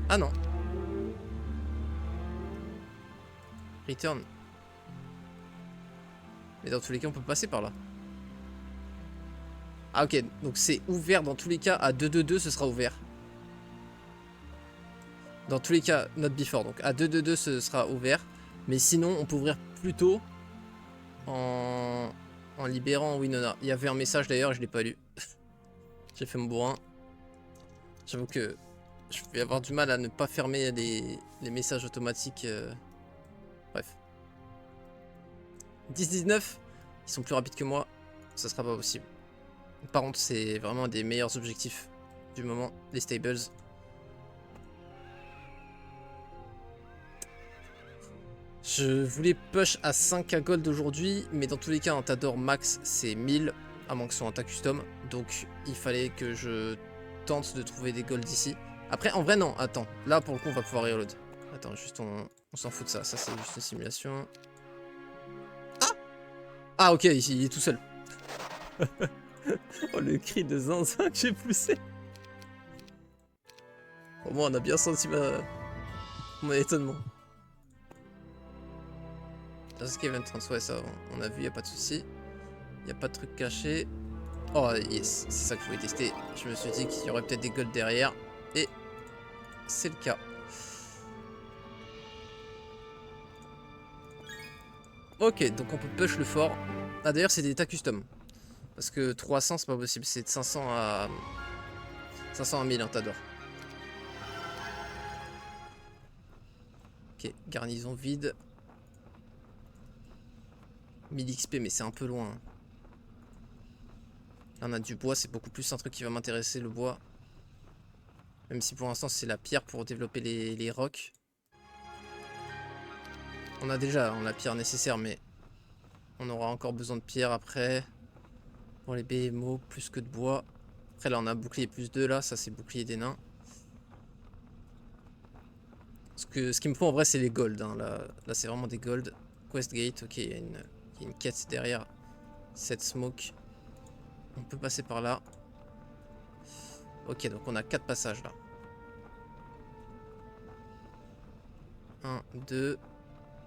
Ah non. Return. Mais dans tous les cas, on peut passer par là. Ah ok, donc c'est ouvert dans tous les cas. À 2-2-2, ce sera ouvert. Dans tous les cas, not before. Donc à 2-2-2, ce sera ouvert. Mais sinon, on peut ouvrir plus tôt en libérant Winona. Il y avait un message d'ailleurs, je l'ai pas lu. J'ai fait mon bourrin. J'avoue que je vais avoir du mal à ne pas fermer les messages automatiques. Bref. 10-19, ils sont plus rapides que moi. Ça sera pas possible. Par contre, c'est vraiment un des meilleurs objectifs du moment, les stables. Je voulais push à 5k gold aujourd'hui, mais dans tous les cas, un Tador max c'est 1000, à moins que ce soit un tas custom. Donc il fallait que je tente de trouver des golds ici. Après, en vrai, non, attends. Là, pour le coup, on va pouvoir reload. Attends, juste on s'en fout de ça. Ça, c'est juste une simulation. Ah! Ah, ok, ici, il est tout seul. Oh, le cri de zinzin que j'ai poussé. Au moins, on a bien senti mon étonnement. Just Give Entrance, ouais, ça, on a vu, y a pas de souci. Y a pas de truc caché. Oh, yes, c'est ça que je voulais tester. Je me suis dit qu'il y aurait peut-être des golds derrière. Et c'est le cas. Ok, donc on peut push le fort. Ah, d'ailleurs, c'est des tas custom. Parce que 300, c'est pas possible. C'est de 500 à 1000, hein, t'adores. Ok, garnison vide. 1000 XP, mais c'est un peu loin. Là, on a du bois, c'est beaucoup plus un truc qui va m'intéresser, le bois. Même si pour l'instant, c'est la pierre pour développer les rocs. On a déjà la pierre nécessaire, mais on aura encore besoin de pierre après. Pour les BMO, plus que de bois. Après, là, on a bouclier plus 2, là. Ça, c'est bouclier des nains. Ce qu'il me faut, en vrai, c'est les golds. Hein. Là c'est vraiment des golds. Quest Gate, ok, il y a une quête derrière. Cette smoke. On peut passer par là. Ok, donc on a 4 passages, là. 1, 2...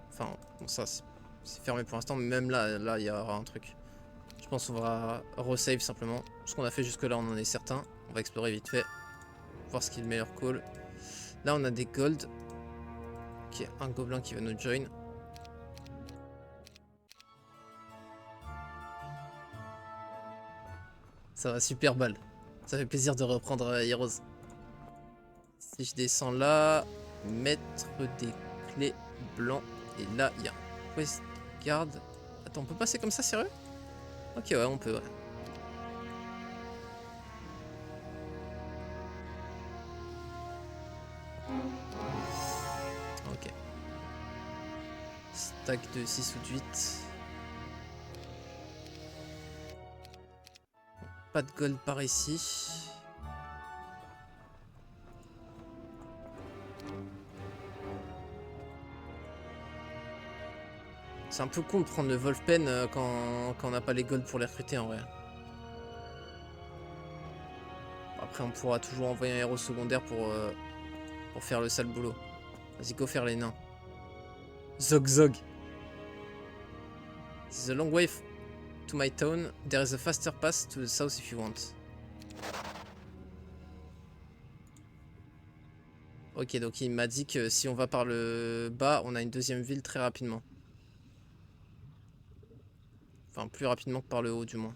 Enfin, bon, ça, c'est fermé pour l'instant. Mais même là, il y aura un truc. Je pense qu'on va resave simplement. Ce qu'on a fait jusque là, on en est certain. On va explorer vite fait. Voir ce qui est le meilleur call. Là, on a des golds. Ok, un gobelin qui va nous join. Ça va super balle. Ça fait plaisir de reprendre Heroes. Si je descends là, mettre des clés blancs. Et là, il y a un quest guard. Attends, on peut passer comme ça, sérieux? Ok, ouais, on peut, ouais. Ok. Stack de 6 ou de 8. Pas de gold par ici. C'est un peu con de prendre le Wolfpen quand on n'a pas les golds pour les recruter en vrai. Après on pourra toujours envoyer un héros secondaire pour faire le sale boulot. Vas-y, go faire les nains. Zog Zog. This is a long way to my town. There is a faster path to the south if you want. Ok, donc il m'a dit que si on va par le bas, on a une deuxième ville très rapidement. Enfin, plus rapidement que par le haut, du moins.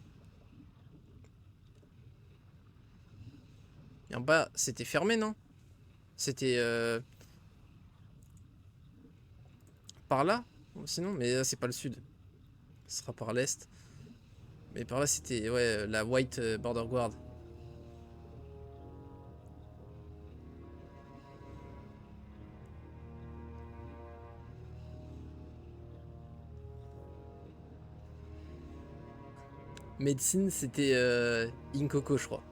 Et en bas, c'était fermé, non? C'était par là? Sinon, mais là, c'est pas le sud. Ce sera par l'est. Mais par là, c'était ouais, la White Border Guard. Médecine, c'était Inkoko, je crois.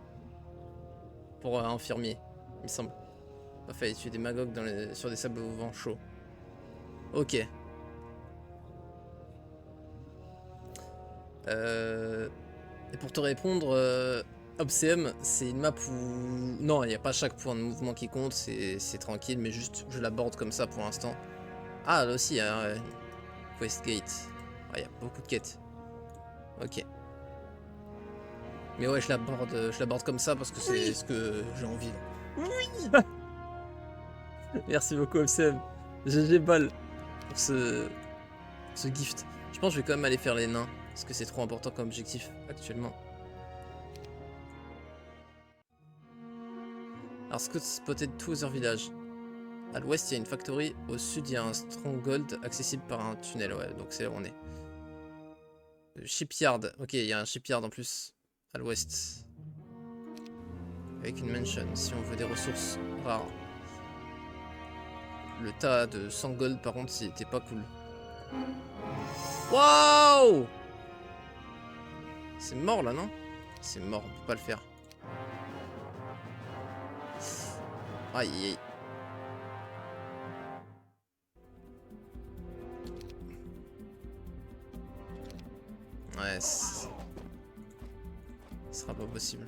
Pour infirmier, il me semble. Il fallait tuer des magogs sur des sables au vent chaud. Ok. Et pour te répondre, Obseum, c'est une map où... Non, il n'y a pas chaque point de mouvement qui compte, c'est tranquille, mais juste je l'aborde comme ça pour l'instant. Ah, là aussi, il y a Westgate. Ah, il y a beaucoup de quêtes. Ok. Mais ouais, je l'aborde comme ça parce que c'est ce que j'ai envie. Là. Oui. Merci beaucoup, MCM. GG ball pour ce gift. Je pense que je vais quand même aller faire les nains parce que c'est trop important comme objectif actuellement. Alors, Scout spotted two other villages. À l'ouest, il y a une factory. Au sud, il y a un stronghold accessible par un tunnel. Ouais, donc c'est là où on est. Shipyard. Ok, il y a un shipyard en plus à l'ouest. Avec une mansion si on veut des ressources rares. Le tas de 100 gold par contre, c'était pas cool. Waouh! C'est mort là, non? C'est mort, on peut pas le faire. Aïe aïe. Ouais, ce sera pas possible.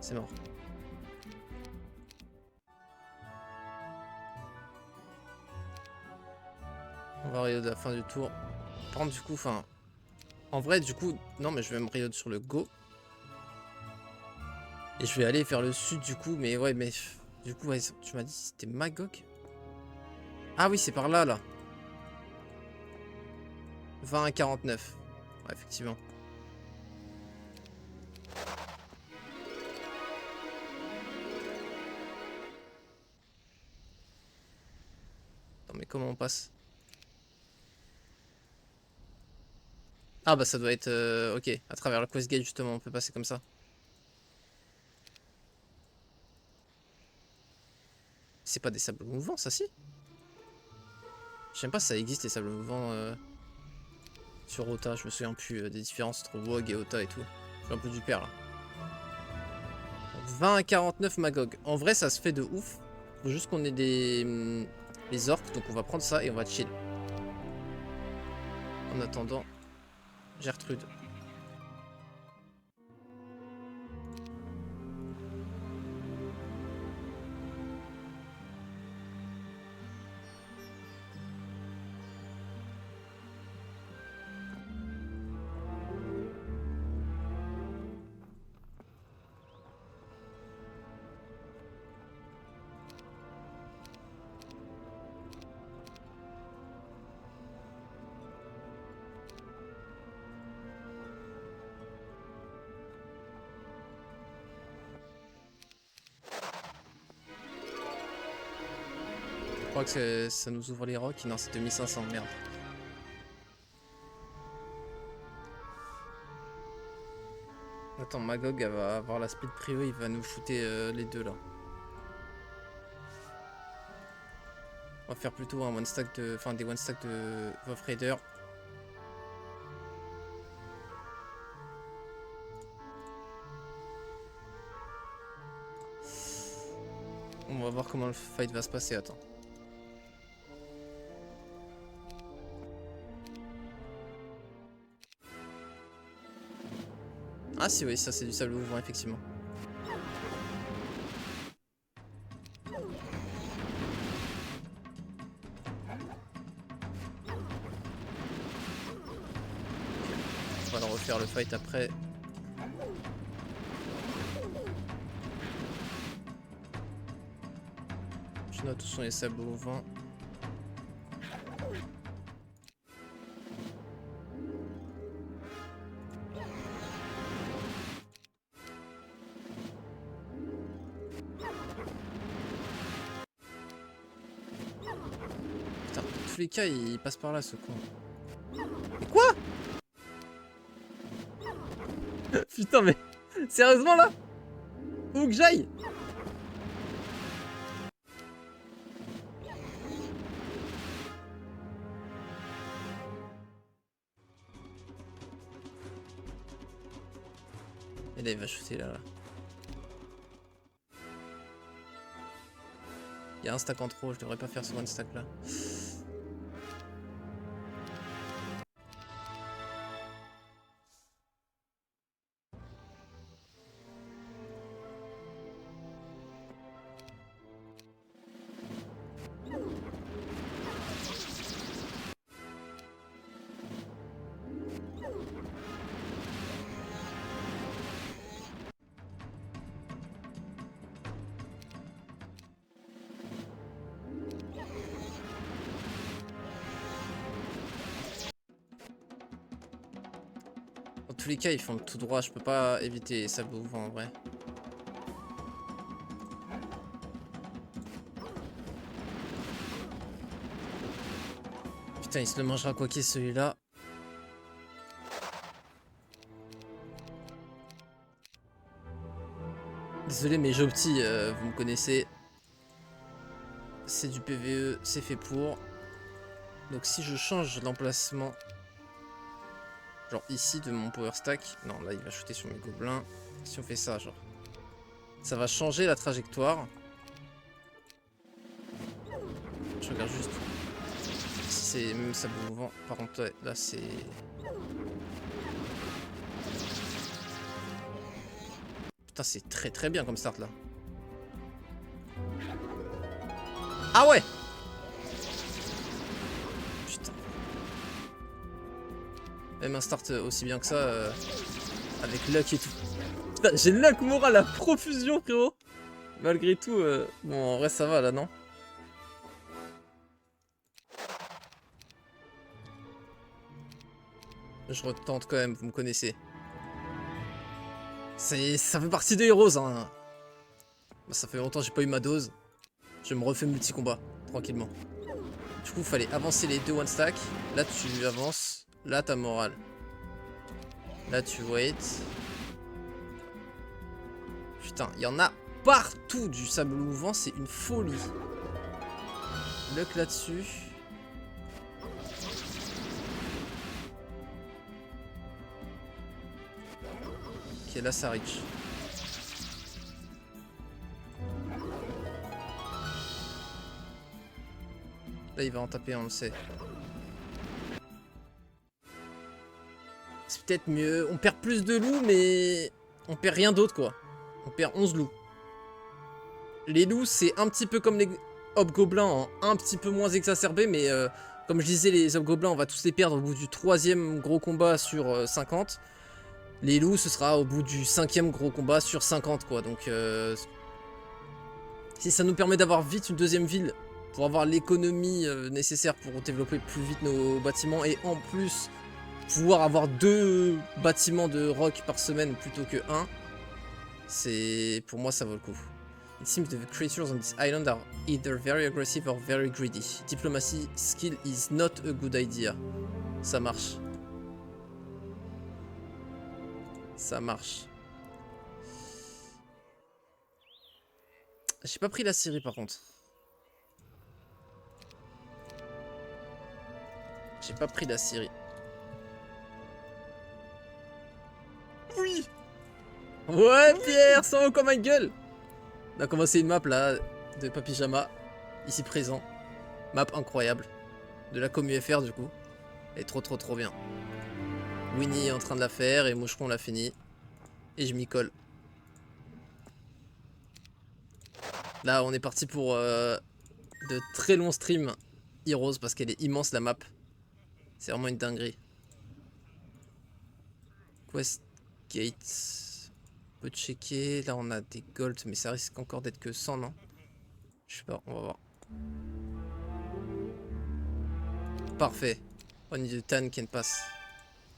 C'est mort. On va reload à la fin du tour. Par contre, du coup, enfin... En vrai, du coup... Non, mais je vais me reload sur le go. Et je vais aller vers le sud, du coup. Mais ouais, mais... Du coup, ouais, tu m'as dit c'était Magog? Ah oui, c'est par là, là. 20 à 49. Ouais, effectivement. Attends, mais comment on passe? Ah bah ça doit être... ok, à travers le quest gate justement, on peut passer comme ça. C'est pas des sables mouvants, ça si? Je sais même pas si ça existe les sables mouvants sur Ota, je me souviens plus des différences entre WoG et Ota et tout. Je suis un peu du père là. Donc, 20 à 49 Magog. En vrai ça se fait de ouf. Faut juste qu'on ait les orques, donc on va prendre ça et on va chill. En attendant, Gertrude. Je crois que ça nous ouvre les rocks. Non, c'est 2500, merde. Attends, Magog elle va avoir la split prio, il va nous shooter les deux là. On va faire plutôt un one stack de. Enfin des one stack de Wolf Raider. On va voir comment le fight va se passer, attends. Ah si oui, ça c'est du sable mouvant effectivement. On va le refaire le fight après. Je note où sont les sables mouvants. Putain, dans tous les cas, il passe par là ce con. Mais quoi? Putain mais... Sérieusement là? Où que j'aille? Et là il va shooter là. Il y a un stack en trop, je devrais pas faire ce one stack là. tous les cas, ils font tout droit. Je peux pas éviter les sables au vent en vrai. Putain, il se le mangera quoi qu'il est celui-là. Désolé, mais Jopti, vous me connaissez. C'est du PVE, c'est fait pour. Donc si je change l'emplacement, genre ici de mon power stack, non là il va shooter sur mes gobelins. Si on fait ça, genre, ça va changer la trajectoire. Je regarde juste si c'est même ça mouvant. Par contre, ouais, là c'est... Putain, c'est très très bien comme start là. Ah ouais! Putain. Même un start aussi bien que ça, avec luck et tout. Putain, j'ai luck moral à profusion, frérot. Malgré tout, bon, en vrai, ça va là, non? Je retente quand même, vous me connaissez. Ça fait partie des Heroes, hein. Bah, ça fait longtemps que j'ai pas eu ma dose. Je me refais multi-combat, tranquillement. Du coup, fallait avancer les deux one stack. Là, tu avances. Là, t'as morale. Là, tu wait. Putain, il y en a partout du sable mouvant, c'est une folie. Luck là-dessus. Ok, là, ça reach. Là, il va en taper, on le sait. C'est peut-être mieux. On perd plus de loups, mais on perd rien d'autre, quoi. On perd 11 loups. Les loups, c'est un petit peu comme les hobgoblins, en un petit peu moins exacerbé, mais comme je disais, les hobgoblins, on va tous les perdre au bout du 3e gros combat sur 50. Les loups, ce sera au bout du 5e gros combat sur 50, quoi. Donc, si ça nous permet d'avoir vite une deuxième ville, pour avoir l'économie nécessaire pour développer plus vite nos bâtiments, et en plus, pouvoir avoir 2 bâtiments de rock par semaine plutôt que 1, c'est... Pour moi, ça vaut le coup. It seems the creatures on this island are either very aggressive or very greedy. Diplomacy skill is not a good idea. Ça marche. Ça marche. J'ai pas pris la Syrie par contre. J'ai pas pris la Syrie. Oui! Ouais, Pierre, ça va comme ma gueule! On a commencé une map là de Papyjama, ici présent. Map incroyable. De la com UFR du coup. Et trop bien. Winnie est en train de la faire et Moucheron l'a fini. Et je m'y colle. Là on est parti pour de très longs streams Heroes parce qu'elle est immense la map. C'est vraiment une dinguerie. Quest Gate. On peut checker. Là on a des golds mais ça risque encore d'être que 100 non? Je sais pas, on va voir. Parfait. Only the tan can pass.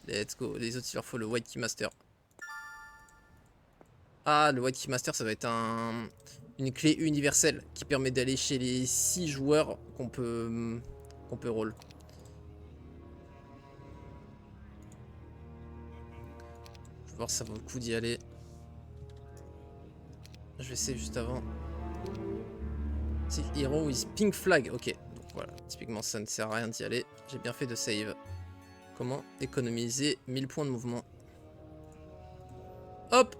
Let's go. Les autres il leur faut le White Keymaster. Ah, le White Keymaster, ça va être une clé universelle qui permet d'aller chez les 6 joueurs qu'on peut roll. Je vais voir si ça vaut le coup d'y aller. Je vais essayer juste avant. Si Hero is Pink Flag, ok. Donc voilà, typiquement ça ne sert à rien d'y aller. J'ai bien fait de save. Comment économiser 1000 points de mouvement? Hop!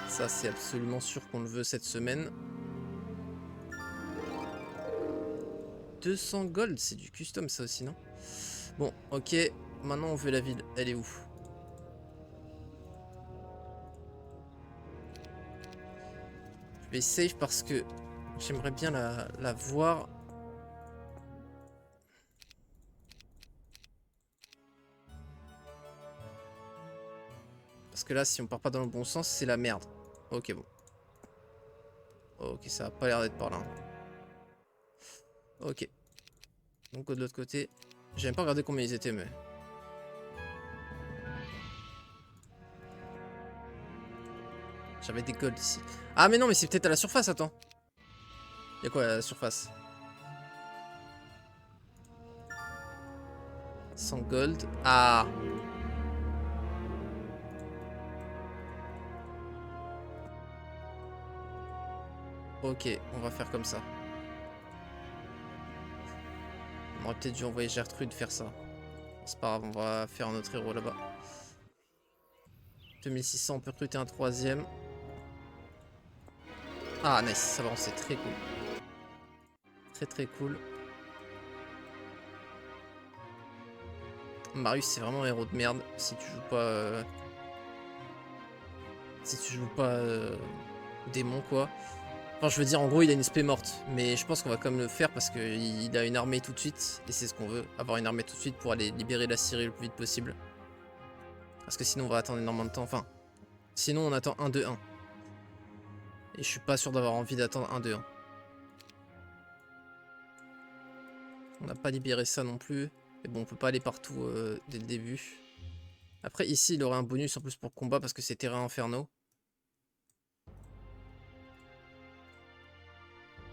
Ça, c'est absolument sûr qu'on le veut cette semaine. 200 gold, c'est du custom ça aussi, non? Bon, ok. Maintenant, on veut la ville. Elle est où? Je vais save parce que j'aimerais bien la voir. Parce que là, si on part pas dans le bon sens, c'est la merde. Ok, bon. Ok, ça a pas l'air d'être par là. Ok. Donc de l'autre côté. J'ai même pas regardé combien ils étaient, mais... J'avais des golds ici. Ah mais non, mais c'est peut-être à la surface, attends. Y'a quoi à la surface? 100 gold. Ah. Ok, on va faire comme ça. On aurait peut-être dû envoyer Gertrude faire ça. C'est pas grave, on va faire un autre héros là-bas. 2600, on peut recruter un troisième. Ah nice, ça va, c'est très cool. Très très cool. Marius c'est vraiment un héros de merde si tu joues pas... Si tu joues pas démon quoi. Enfin je veux dire en gros il a une spé morte. Mais je pense qu'on va quand même le faire parce qu'il a une armée tout de suite. Et c'est ce qu'on veut. Avoir une armée tout de suite pour aller libérer la Syrie le plus vite possible. Parce que sinon on va attendre énormément de temps. Enfin, sinon on attend 1-2-1. Et je suis pas sûr d'avoir envie d'attendre 1-2-1. On n'a pas libéré ça non plus. Mais bon, on peut pas aller partout dès le début. Après, ici, il aurait un bonus en plus pour combat parce que c'est terrain infernaux.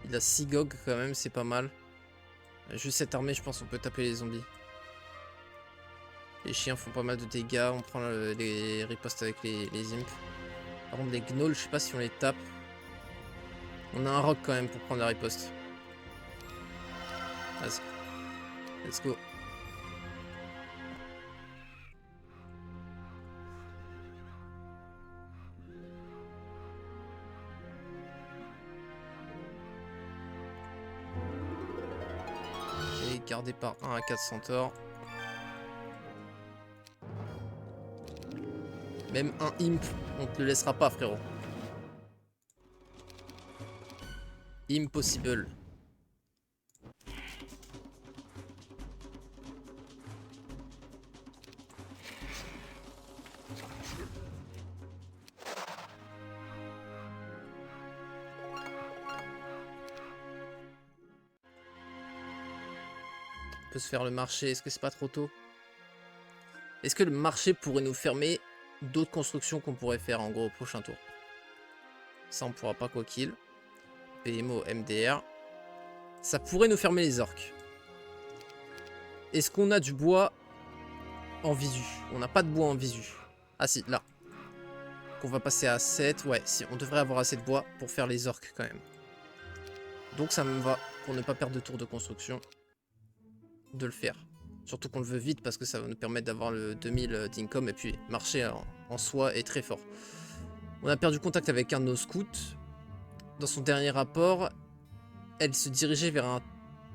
Il a 6 GOG quand même, c'est pas mal. Juste cette armée, je pense qu'on peut taper les zombies. Les chiens font pas mal de dégâts. On prend les ripostes avec les imps. Par contre, les gnolls, je sais pas si on les tape. On a un rock quand même pour prendre la riposte. Vas-y. Let's go. Ok, gardé par 1 à 4 centaures. Même un imp, on te le laissera pas, frérot. Impossible. On peut se faire le marché, est-ce que c'est pas trop tôt? Est-ce que le marché pourrait nous fermer d'autres constructions qu'on pourrait faire en gros au prochain tour? Ça on pourra pas quoi qu'il. PMO, MDR. Ça pourrait nous fermer les orques. Est-ce qu'on a du bois en visu? On n'a pas de bois en visu. Ah si, là. On va passer à 7. Ouais, si, on devrait avoir assez de bois pour faire les orques quand même. Donc ça me va, pour ne pas perdre de tour de construction, de le faire. Surtout qu'on le veut vite parce que ça va nous permettre d'avoir le 2000 d'income. Et puis, marché en soi est très fort. On a perdu contact avec un de nos scouts. Dans son dernier rapport, elle se dirigeait vers un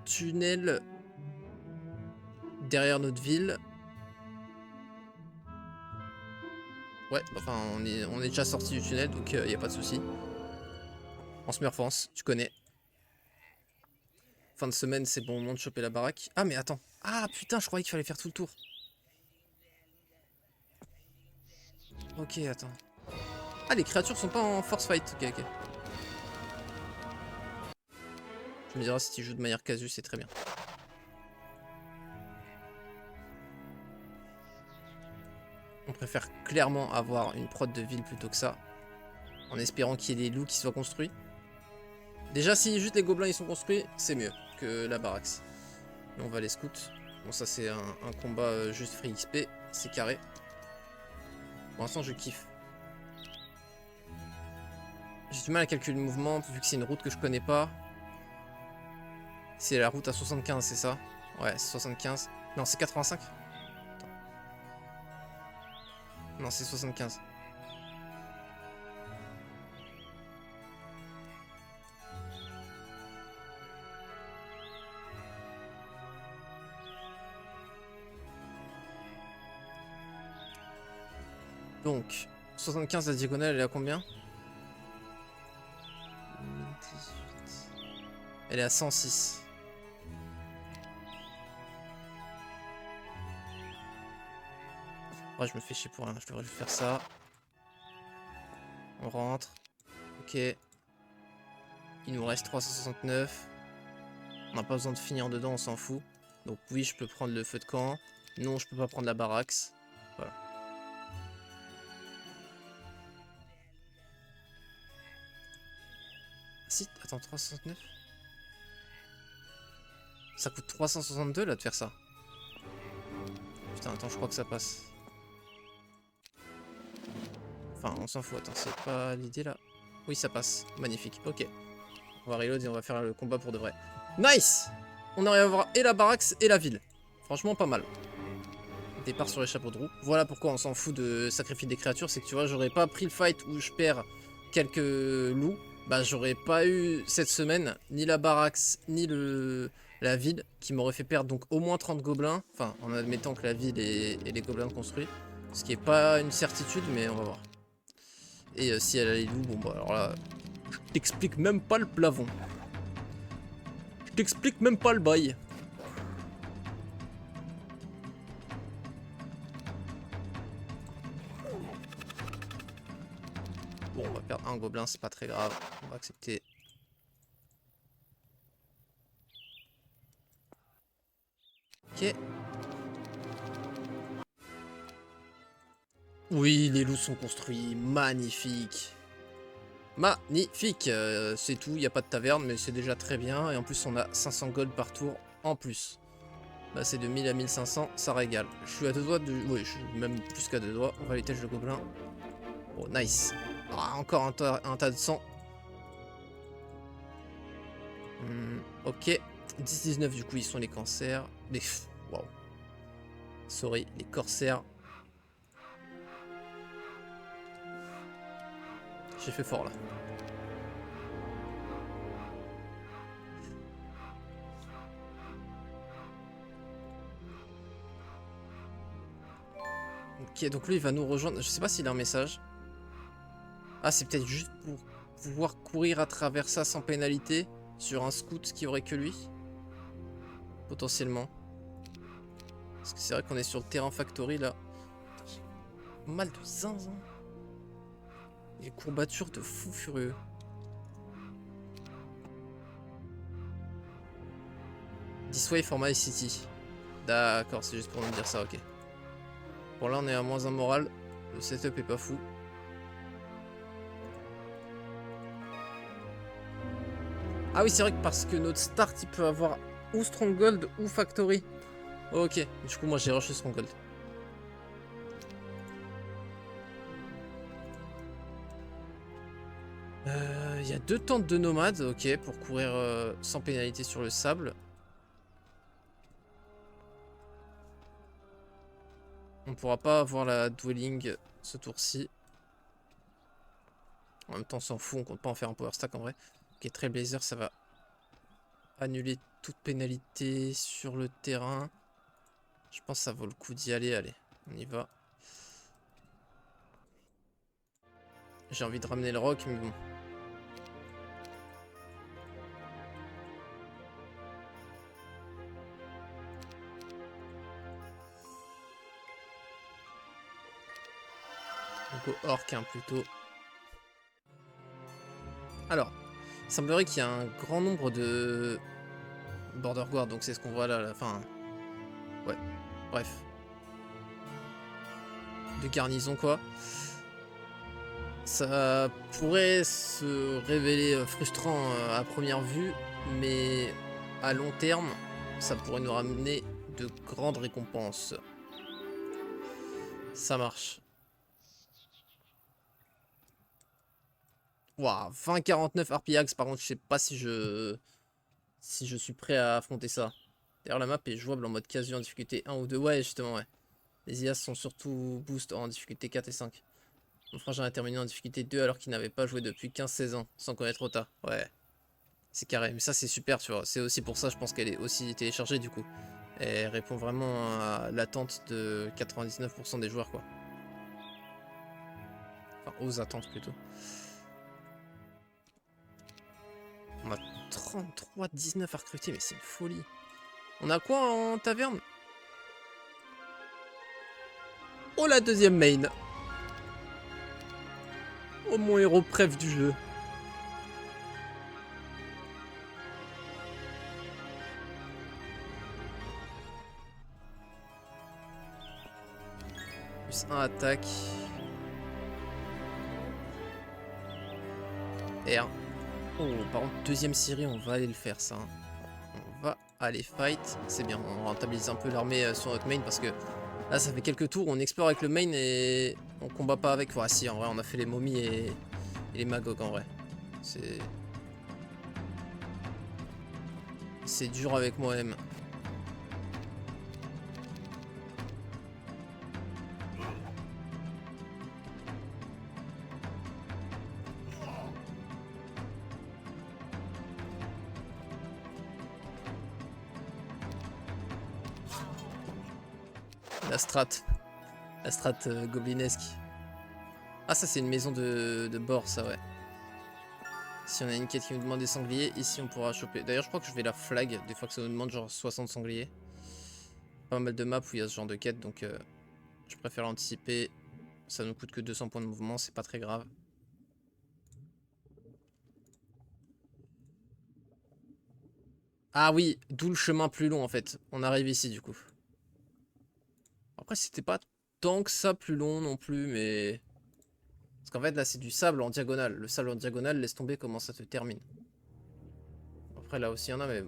tunnel derrière notre ville. Ouais, enfin, on est déjà sorti du tunnel, donc il n'y a pas de souci. En Smurfance, tu connais. Fin de semaine, c'est bon moment de choper la baraque. Ah, mais attends. Ah, putain, je croyais qu'il fallait faire tout le tour. Ok, attends. Ah, les créatures sont pas en force fight. Ok, ok. Tu me diras si tu joues de manière casu, c'est très bien. On préfère clairement avoir une prod de ville plutôt que ça. En espérant qu'il y ait des loups qui soient construits. Déjà, si juste les gobelins ils sont construits, c'est mieux que la baraque. Et on va les scouts. Bon, ça c'est un combat juste free XP. C'est carré. Pour l'instant, je kiffe. J'ai du mal à calculer le mouvement vu que c'est une route que je connais pas. C'est la route à 75, c'est ça? Ouais, c'est 75. Non, c'est 85. Attends. Non, c'est 75. Donc, 75 la diagonale, elle est à combien? 1018. Elle est à 106. Ouais, je me fais chier pour rien, je devrais juste faire ça. On rentre. Ok. Il nous reste 369. On n'a pas besoin de finir dedans, on s'en fout. Donc oui, je peux prendre le feu de camp. Non, je peux pas prendre la baraque. Voilà. Si, attends, 369. Ça coûte 362 là de faire ça. Putain, attends, je crois que ça passe. Enfin, on s'en fout, attends, c'est pas l'idée là. Oui, ça passe. Magnifique, ok. On va reload et on va faire le combat pour de vrai. Nice! On arrive à avoir et la baraque et la ville. Franchement, pas mal. Départ sur les chapeaux de roue. Voilà pourquoi on s'en fout de sacrifier des créatures. C'est que tu vois, j'aurais pas pris le fight où je perds quelques loups. Bah, j'aurais pas eu cette semaine ni la baraque ni la ville qui m'aurait fait perdre donc au moins 30 gobelins. Enfin, en admettant que la ville et les gobelins construits. Ce qui est pas une certitude, mais on va voir. Et si elle a les loups, bon bah alors là, je t'explique même pas le plafond. Je t'explique même pas le bail. Bon, on va perdre un gobelin, c'est pas très grave. On va accepter. Ok. Oui, les loups sont construits. Magnifique. Magnifique. C'est tout, il n'y a pas de taverne, mais c'est déjà très bien. Et en plus, on a 500 gold par tour en plus. Bah, c'est de 1000 à 1500, ça régale. Je suis à deux doigts de... Oui, je suis même plus qu'à deux doigts. On va aller têche le gobelin. Oh, nice. Ah, encore un tas de sang. Ok. 10-19, du coup, ils sont les cancers. Les... Waouh. Sorry, les corsaires. J'ai fait fort, là. Ok, donc lui, il va nous rejoindre. Je sais pas s'il a un message. Ah, c'est peut-être juste pour pouvoir courir à travers ça sans pénalité sur un scout qui aurait que lui. Potentiellement. Parce que c'est vrai qu'on est sur le terrain factory là. Mal de zinzin. Les courbatures de fou furieux. Disway format City. D'accord, c'est juste pour nous dire ça, ok. Bon là on est à moins un moral. Le setup est pas fou. Ah oui, c'est vrai que parce que notre start il peut avoir ou Stronghold ou Factory. Ok, du coup moi j'ai rushé Stronghold. Il y a 2 tentes de nomades, ok, pour courir sans pénalité sur le sable. On pourra pas avoir la dwelling ce tour-ci. En même temps, on s'en fout, on compte pas en faire un power stack en vrai. Ok, Trailblazer, ça va annuler toute pénalité sur le terrain. Je pense que ça vaut le coup d'y aller, allez, on y va. J'ai envie de ramener le rock, mais bon. Donc au orc hein, plutôt. Alors, il semblerait qu'il y a un grand nombre de border guard, donc c'est ce qu'on voit là, la fin. Ouais, bref. De garnison quoi. Ça pourrait se révéler frustrant à première vue, mais à long terme, ça pourrait nous ramener de grandes récompenses. Ça marche. Waouh, 20-49 Harpiax, par contre, je sais pas si je suis prêt à affronter ça. D'ailleurs, la map est jouable en mode casu en difficulté 1 ou 2. Ouais, justement, ouais. Les IAs sont surtout boost en difficulté 4 et 5. Mon frangin a terminé en difficulté 2 alors qu'il n'avait pas joué depuis 15-16 ans, sans connaître Ota. Ouais, c'est carré. Mais ça, c'est super, tu vois. C'est aussi pour ça, je pense qu'elle est aussi téléchargée, du coup. Elle répond vraiment à l'attente de 99% des joueurs, quoi. Enfin, aux attentes, plutôt. On a 33-19 à recruter, mais c'est une folie. On a quoi en taverne? Oh, la deuxième main. Oh, mon héros préf du jeu. 1 attaque. R. Oh, par contre, deuxième série, on va aller le faire, ça. Hein. On va aller fight. C'est bien, on rentabilise un peu l'armée sur notre main parce que là, ça fait quelques tours, on explore avec le main et on combat pas avec. Enfin, si, en vrai, on a fait les momies et les Magog, en vrai. C'est dur avec moi-même. La strat goblinesque. Ah, ça c'est une maison de bord, ça, ouais. Si on a une quête qui nous demande des sangliers, ici on pourra choper. D'ailleurs, je crois que je vais la flag des fois que ça nous demande genre 60 sangliers. Pas mal de maps où il y a ce genre de quête, donc je préfère l'anticiper. Ça nous coûte que 200 points de mouvement, c'est pas très grave. Ah oui, d'où le chemin plus long en fait. On arrive ici du coup. Après, c'était pas tant que ça plus long non plus, mais... Parce qu'en fait, là, c'est du sable en diagonale. Le sable en diagonale, laisse tomber comment ça te termine. Après, là aussi, il y en a, mais...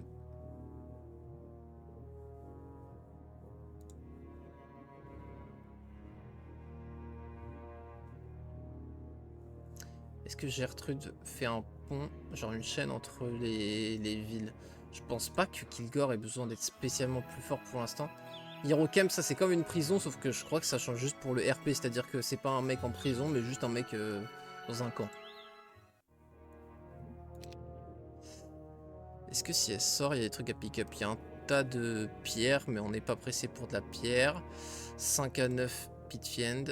Est-ce que Gertrude fait un pont, genre une chaîne entre les villes? Je pense pas que Kilgore ait besoin d'être spécialement plus fort pour l'instant. Hirocam, ça c'est comme une prison, sauf que je crois que ça change juste pour le RP, c'est-à-dire que c'est pas un mec en prison, mais juste un mec dans un camp. Est-ce que si elle sort, il y a des trucs à pick-up? Il y a un tas de pierres, mais on n'est pas pressé pour de la pierre. 5 à 9 Pitfiend.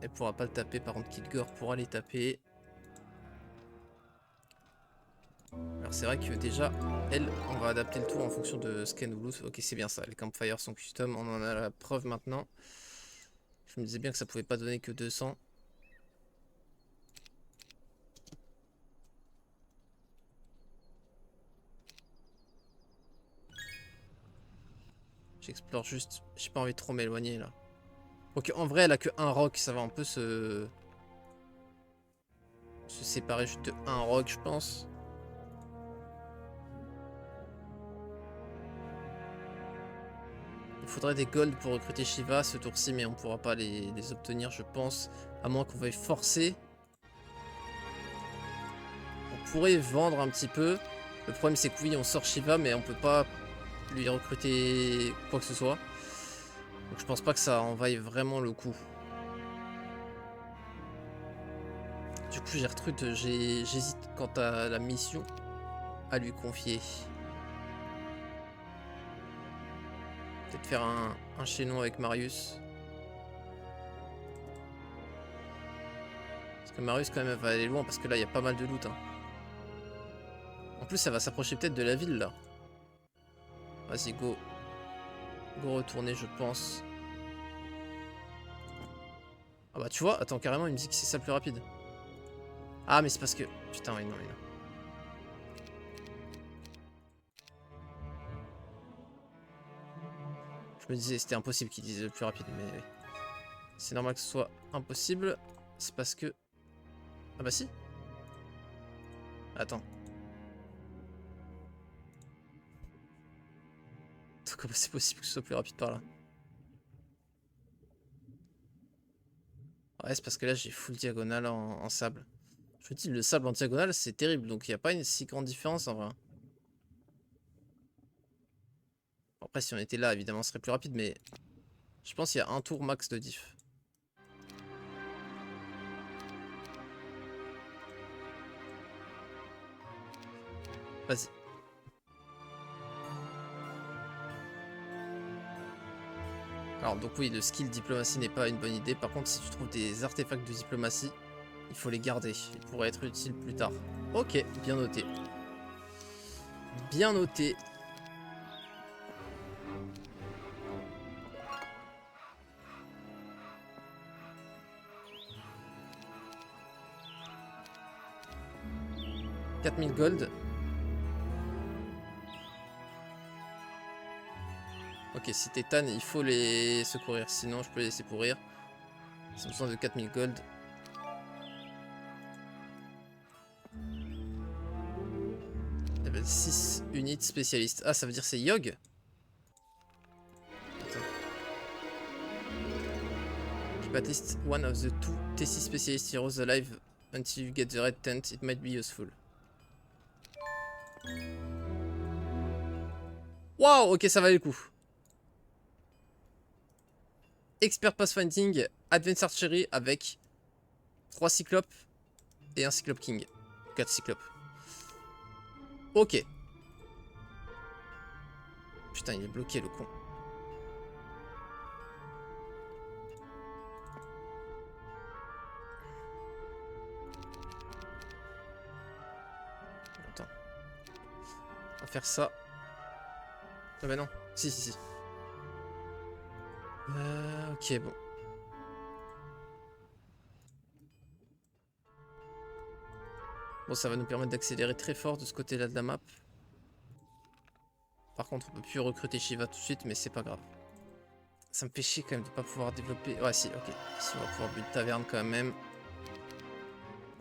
Elle pourra pas le taper, par contre Kilgore pourra les taper. Alors c'est vrai que déjà, elle, on va adapter le tour en fonction de Scan ou Loot. Ok, c'est bien ça, les campfires sont custom, on en a la preuve maintenant. Je me disais bien que ça pouvait pas donner que 200. J'explore juste, j'ai pas envie de trop m'éloigner là. Ok, en vrai, elle a que un rock, ça va un peu se séparer juste de un rock, je pense. Il faudrait des golds pour recruter Shiva ce tour-ci, mais on pourra pas les obtenir, je pense. À moins qu'on veuille forcer. On pourrait vendre un petit peu. Le problème, c'est que oui, on sort Shiva, mais on peut pas lui recruter quoi que ce soit. Donc je pense pas que ça en vaille vraiment le coup. Du coup, Gertrude, j'hésite quant à la mission à lui confier. Peut-être faire un chaînon avec Marius. Parce que Marius quand même va aller loin parce que là il y a pas mal de loot. Hein. En plus ça va s'approcher peut-être de la ville là. Vas-y go. Go retourner je pense. Ah bah tu vois, attends carrément il me dit que c'est ça le plus rapide. Ah mais c'est parce que... Putain oui non mais non. Je me disais c'était impossible qu'il dise le plus rapide mais... C'est normal que ce soit impossible. C'est parce que... Ah bah si. Attends. Comment c'est possible que ce soit plus rapide par là? Ouais, c'est parce que là j'ai full diagonale en sable. Je me dis, le sable en diagonale c'est terrible, donc il n'y a pas une si grande différence en vrai. Après, si on était là, évidemment, ce serait plus rapide, mais je pense qu'il y a un tour max de diff. Vas-y. Alors donc oui, le skill diplomatie n'est pas une bonne idée. Par contre, si tu trouves des artefacts de diplomatie, il faut les garder. Ils pourraient être utiles plus tard. Ok, bien noté. Bien noté. « 4000 gold. Ok, Ok, si tétane, il faut les secourir. Sinon, je peux les laisser pourrir. Ils ont besoin de 4000 gold. Level 6 unit spécialiste. Ah, ça veut dire c'est Yogg. Keep at least one of the two TC specialist heroes alive until you get the red tent. It might be useful. Waouh, ok, ça valait le coup. Expert Pathfinding, Advanced Archery avec 3 cyclopes et un cyclope king. 4 cyclopes. Ok. Putain, il est bloqué le con. Attends. On va faire ça. Ah bah non. Si, si, si. Ok, bon. Bon, ça va nous permettre d'accélérer très fort de ce côté-là de la map. Par contre, on peut plus recruter Shiva tout de suite, mais c'est pas grave. Ça me fait chier quand même de pas pouvoir développer... Ouais, si, ok. Si, on va pouvoir build taverne quand même.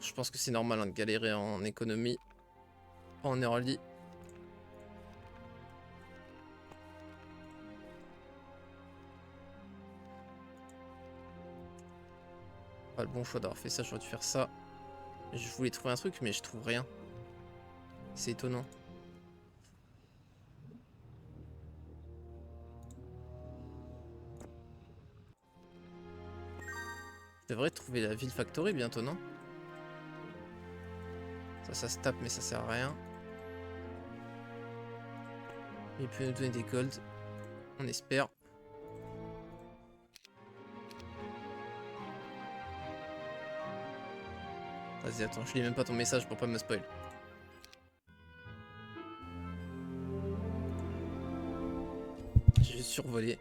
Je pense que c'est normal hein, de galérer en économie. En early. Pas le bon choix d'avoir fait ça, j'aurais dû faire ça. Je voulais trouver un truc, mais je trouve rien. C'est étonnant. Je devrais trouver la ville factory bientôt, non? Ça se tape, mais ça sert à rien. Il peut nous donner des gold. On espère. Vas-y, attends, je lis même pas ton message pour pas me spoil. J'ai juste survolé.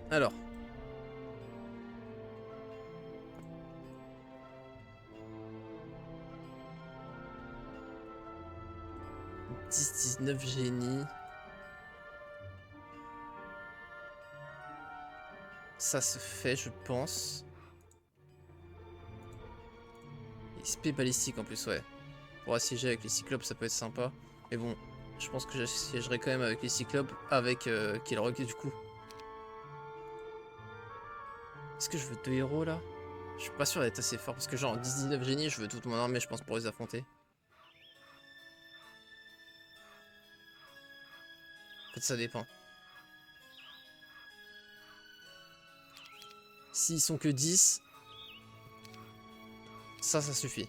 Alors. « 10-19 génie. » Ça se fait, je pense. XP balistique en plus, ouais. Pour assiéger avec les cyclopes, ça peut être sympa. Mais bon, je pense que j'assiégerai quand même avec les cyclopes, avec Kilrock du coup. Est-ce que je veux 2 héros là? Je suis pas sûr d'être assez fort parce que genre en 10-19 génie, je veux toute mon armée, je pense, pour les affronter. En fait, ça dépend. S'ils sont que 10, ça suffit.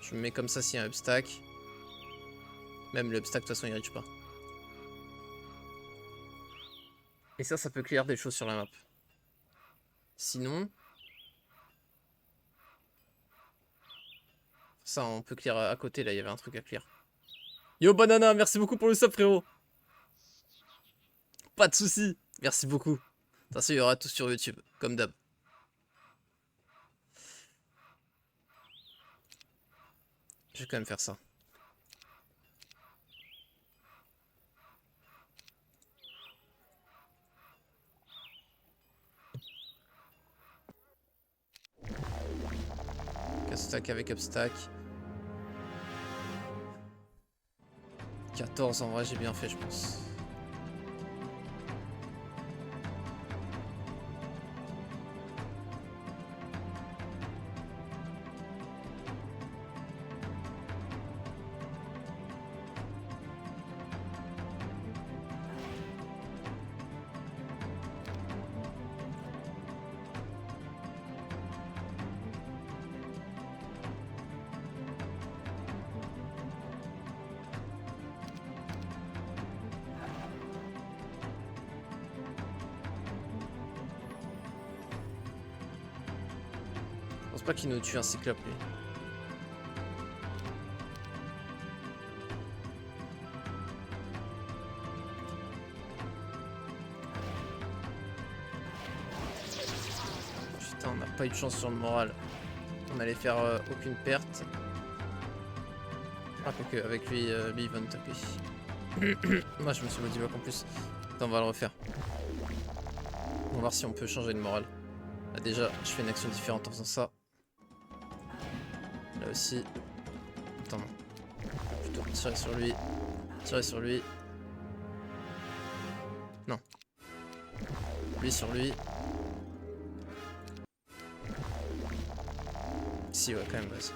Je me mets comme ça s'il y a un upstack. Même le upstack, de toute façon, il reach pas. Et ça peut clear des choses sur la map. Sinon... Ça, on peut clear à côté, là, il y avait un truc à clear. Yo, Banana, merci beaucoup pour le sub, frérot. Pas de soucis, merci beaucoup. De toute façon, il y aura tout sur YouTube, comme d'hab. Je vais quand même faire ça. Stack avec upstack. 14 en vrai, j'ai bien fait, je pense. Je pense pas qu'il nous tue un cyclope lui. Putain, on n'a pas eu de chance sur le moral. on allait faire aucune perte. Ah, quoique, avec lui, lui il va nous taper. Moi je me suis motivé en plus. Attends, on va le refaire. On va voir si on peut changer de morale. Là, déjà, je fais une action différente en faisant ça. Là aussi. Attends, non. Plutôt tirer sur lui. Tirer sur lui. Non. Lui sur lui. Si, ouais, quand même, vas-y.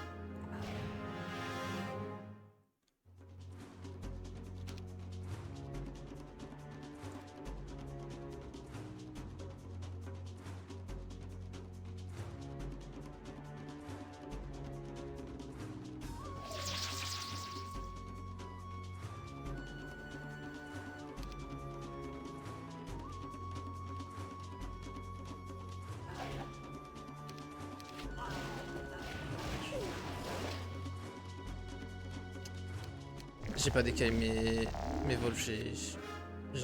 J'ai pas décalé mes vols, j'ai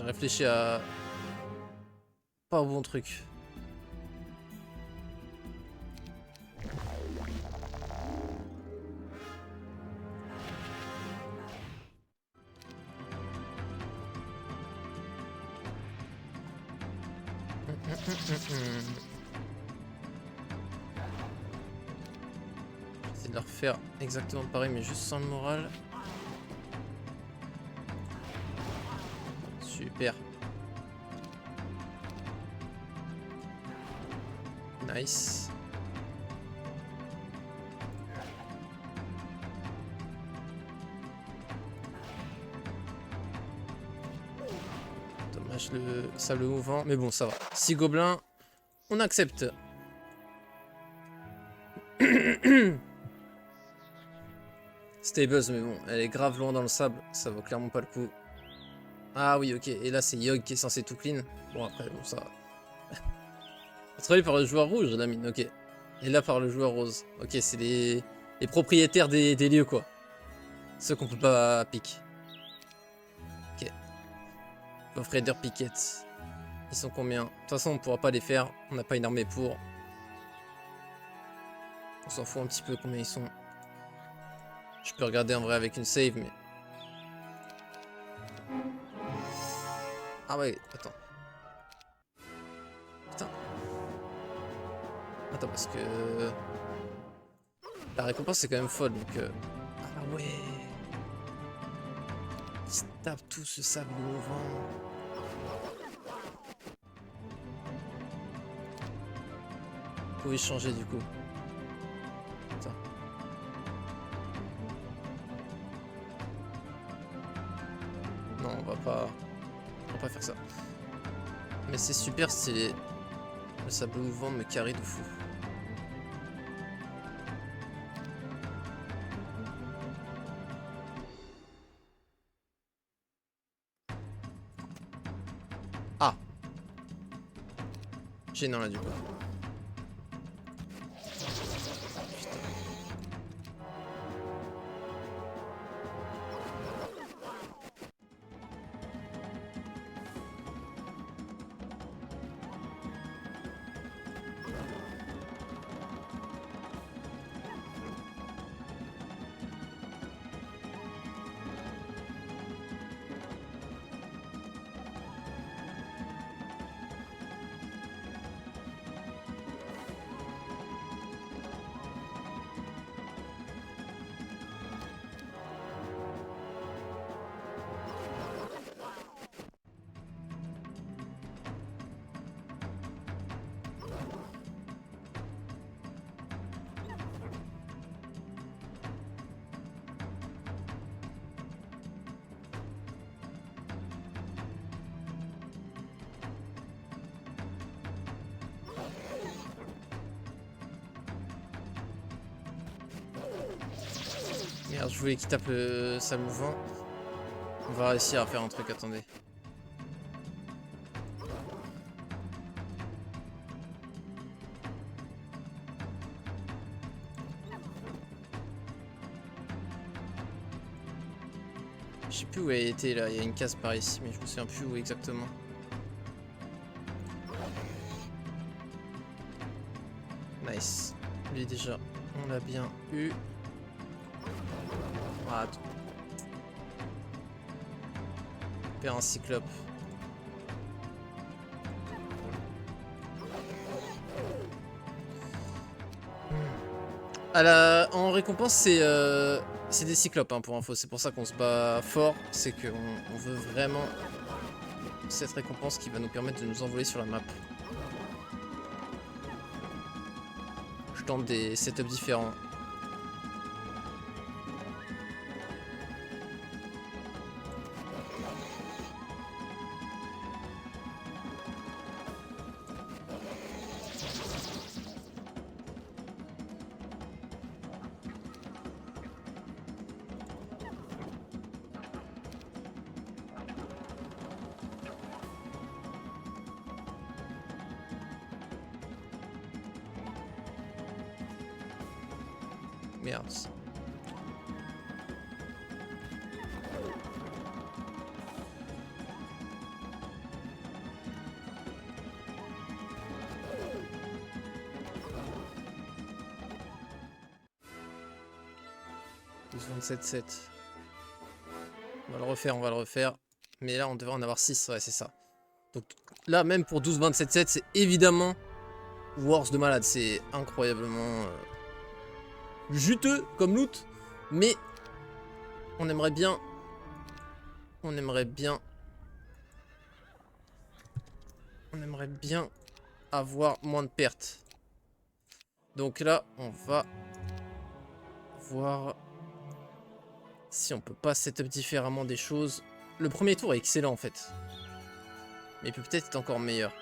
réfléchi à pas au bon truc. J'essaie de leur faire exactement pareil mais juste sans le moral. Super. Nice. Dommage le sable mouvant, mais bon ça va. 6 gobelins, on accepte. Stables, mais bon, elle est grave loin dans le sable, ça vaut clairement pas le coup. Ah oui, ok, et là c'est Yogg qui est censé tout clean. Bon après, bon ça... Contrôlé par le joueur rouge, la mine, ok. Et là par le joueur rose. Ok, c'est les propriétaires des lieux, quoi. Ceux qu'on peut pas pick. Ok. Buff Raider Picket. Ils sont combien? De toute façon, on pourra pas les faire. On n'a pas une armée pour. On s'en fout un petit peu combien ils sont. Je peux regarder en vrai avec une save, mais... Ah ouais, attends. Putain. Attends, parce que... La récompense c'est quand même folle, donc... Ah ouais. Ils se tapent tout ce sable mouvant. Vous pouvez changer du coup. Attends. Non, on va pas faire ça. Mais c'est super stylé. Le sable mouvant me carry de fou. Ah. Gênant là du coup. Merde, je voulais qu'il tape le sable mouvant. On va réussir à faire un truc, attendez. Je sais plus où elle était là, il y a une case par ici, mais je me souviens plus où exactement. Nice. Lui déjà, On l'a bien eu. Ah, attends. Père un cyclope. En récompense, c'est des cyclopes hein, pour info. C'est pour ça qu'on se bat fort. C'est qu'on veut vraiment cette récompense qui va nous permettre de nous envoler sur la map. Je tente des setups différents. Merde. On va le refaire. Mais là, on devrait en avoir 6, ouais, c'est ça. Donc là, même pour 12-27-7, c'est évidemment Wars de malade. C'est incroyablement juteux comme loot. Mais on aimerait bien... On aimerait bien avoir moins de pertes. Donc là, on va voir si on peut pas setup différemment des choses. Le premier tour est excellent en fait. Mais il peut peut-être être encore meilleur.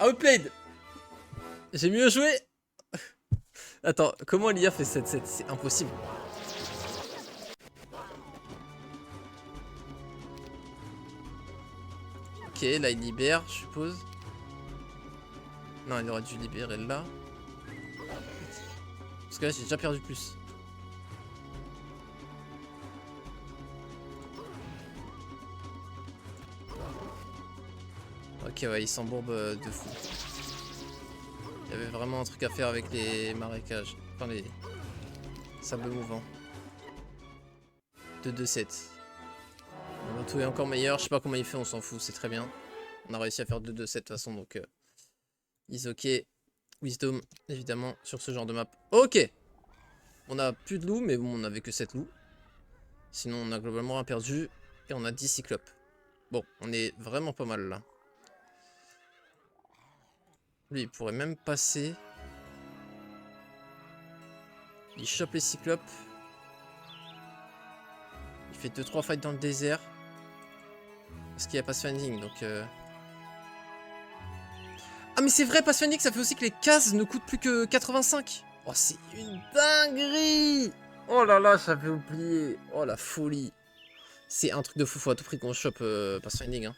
Outplayed. J'ai mieux joué. Attends, comment l'IA fait 7-7? C'est impossible. Ok, là il libère, je suppose. Non, il aurait dû libérer là. Parce que là j'ai déjà perdu plus. Ok, ouais, il s'embourbe de fou. Il y avait vraiment un truc à faire avec les marécages. Enfin, les sables mouvants. 2-2-7. Le tout est encore meilleur. Je sais pas comment il fait, on s'en fout, c'est très bien. On a réussi à faire 2-2-7 de toute façon, donc... is ok. Wisdom, évidemment, sur ce genre de map. Ok. On a plus de loups, mais bon, on avait que 7 loups. Sinon, on a globalement rien perdu. Et on a 10 cyclopes. Bon, on est vraiment pas mal, là. Lui, il pourrait même passer. Il chope les cyclopes. Il fait 2-3 fights dans le désert. Parce qu'il y a Pathfinding, donc... Ah mais c'est vrai, Pathfinding, ça fait aussi que les cases ne coûtent plus que 85. Oh, c'est une dinguerie. Oh là là, j'avais oublié. Oh la folie. C'est un truc de fou, faut à tout prix qu'on chope Pathfinding. Hein.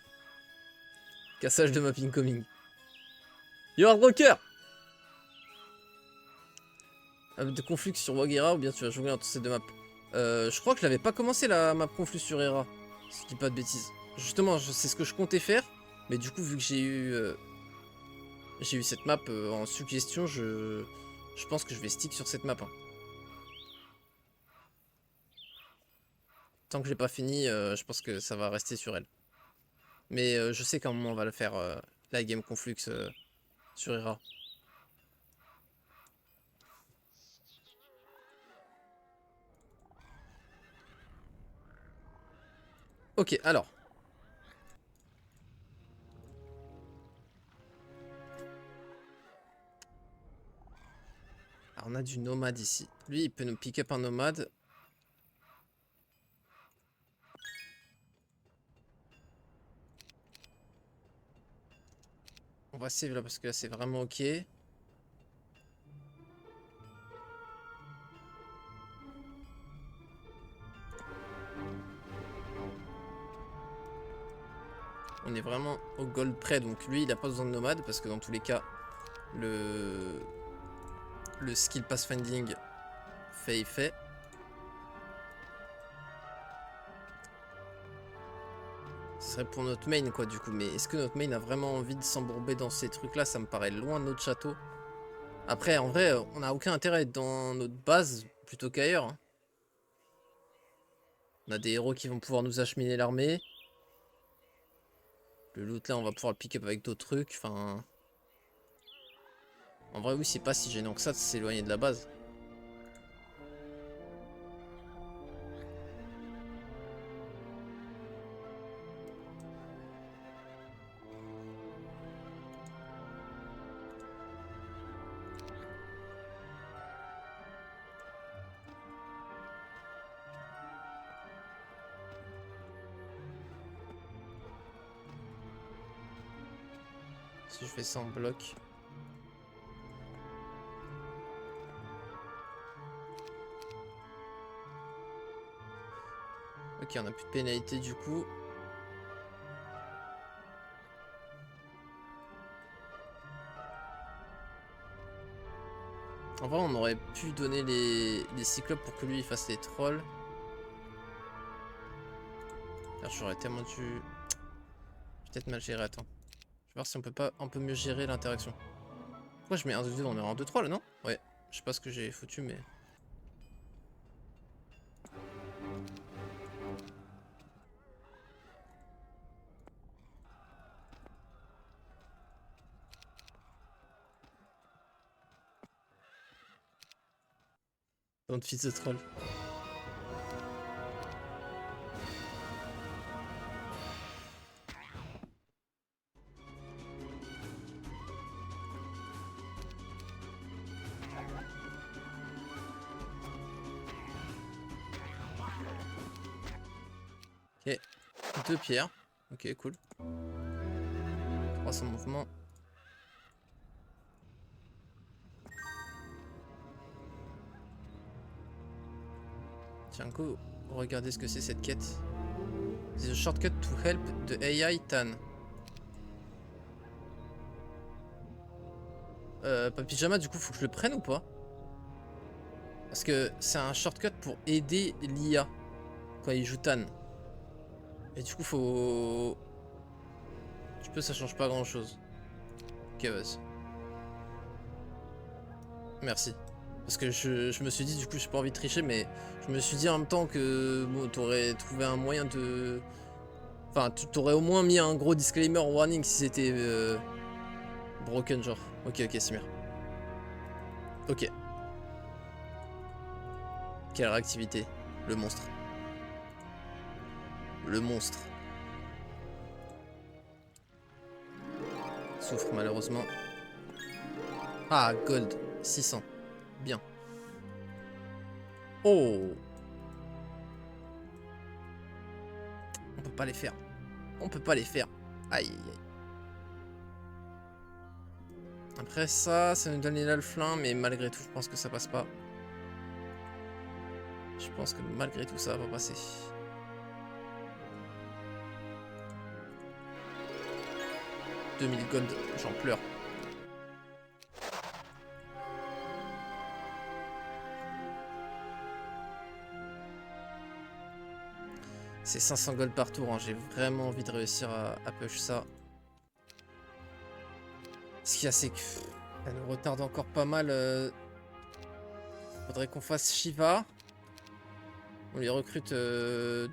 Cassage de mapping coming. Yo Hardrocker. De conflit sur Wagira ou bien tu vas jouer entre ces deux maps. Je crois que je l'avais pas commencé la map conflit sur Hera. Si je dis pas de bêtises. Justement, c'est ce que je comptais faire. Mais du coup, vu que j'ai eu cette map en suggestion, je pense que je vais stick sur cette map. Hein. Tant que j'ai pas fini, je pense que ça va rester sur elle. Mais je sais qu'à un moment on va le faire, la game Conflux sur Hera. Ok, alors. Alors on a du nomade ici. Lui il peut nous pick up un nomade. On va save là parce que là c'est vraiment ok. On est vraiment au gold près, donc lui il a pas besoin de nomade parce que dans tous les cas le skill pathfinding fait effet. serait pour notre main quoi du coup, mais est-ce que notre main a vraiment envie de s'embourber dans ces trucs là? Ça me paraît loin de notre château. Après en vrai on n'a aucun intérêt à être dans notre base plutôt qu'ailleurs. Hein. On a des héros qui vont pouvoir nous acheminer l'armée. Le loot là on va pouvoir le pick up avec d'autres trucs, enfin... En vrai oui c'est pas si gênant que ça de s'éloigner de la base. Si je fais ça en bloc. Ok, on a plus de pénalité du coup. En vrai, on aurait pu donner les cyclopes pour que lui il fasse les trolls. J'aurais tellement dû... Peut-être mal gérer, attends. Je vais voir si on peut pas un peu mieux gérer l'interaction. Pourquoi je mets 1, 2, 2, on est en 2, 3 là, non? Ouais, je sais pas ce que j'ai foutu, mais... Don't feed the troll. Ok, 2 pierres. Ok, cool. 300 mouvements. Tiens, go, regardez ce que c'est cette quête. C'est a shortcut to help the AI Tan. Papy-Jama, du coup, faut que je le prenne ou pas? Parce que c'est un shortcut pour aider l'IA quand il joue Tan. Et du coup, faut... Tu peux, ça change pas grand-chose. Ok, vas-y. Merci. Parce que je me suis dit, du coup, j'ai pas envie de tricher, mais je me suis dit en même temps que bon, t'aurais trouvé un moyen de... Enfin, t'aurais au moins mis un gros disclaimer warning si c'était broken, genre. Ok, ok, Simir. Ok. Quelle réactivité. Le monstre. Le monstre. Souffre malheureusement. Ah, gold. 600. Bien. Oh. On peut pas les faire. On peut pas les faire. Aïe, aïe, aïe. Après ça, ça nous donne les l'alflin, mais malgré tout, je pense que ça passe pas. Je pense que malgré tout, ça va pas passer. « 2000 gold, j'en pleure. C'est 500 gold par tour, hein. J'ai vraiment envie de réussir à push ça. Ce qu'il y a, c'est que ça nous retarde encore pas mal. Faudrait qu'on fasse Shiva. On lui recrute 2-3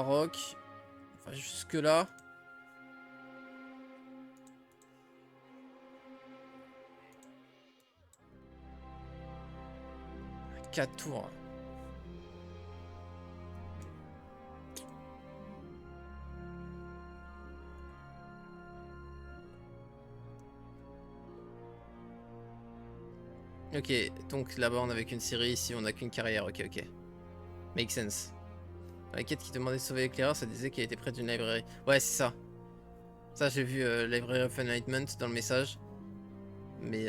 rocks. Enfin, jusque là. « 4 tours. Ok, donc là-bas on avait qu'une série, ici on a qu'une carrière, ok ok. Make sense. La quête qui demandait de sauver l'éclaireur, ça disait qu'elle était près d'une librairie. Ouais c'est ça. Ça j'ai vu Library of Enlightenment dans le message. Mais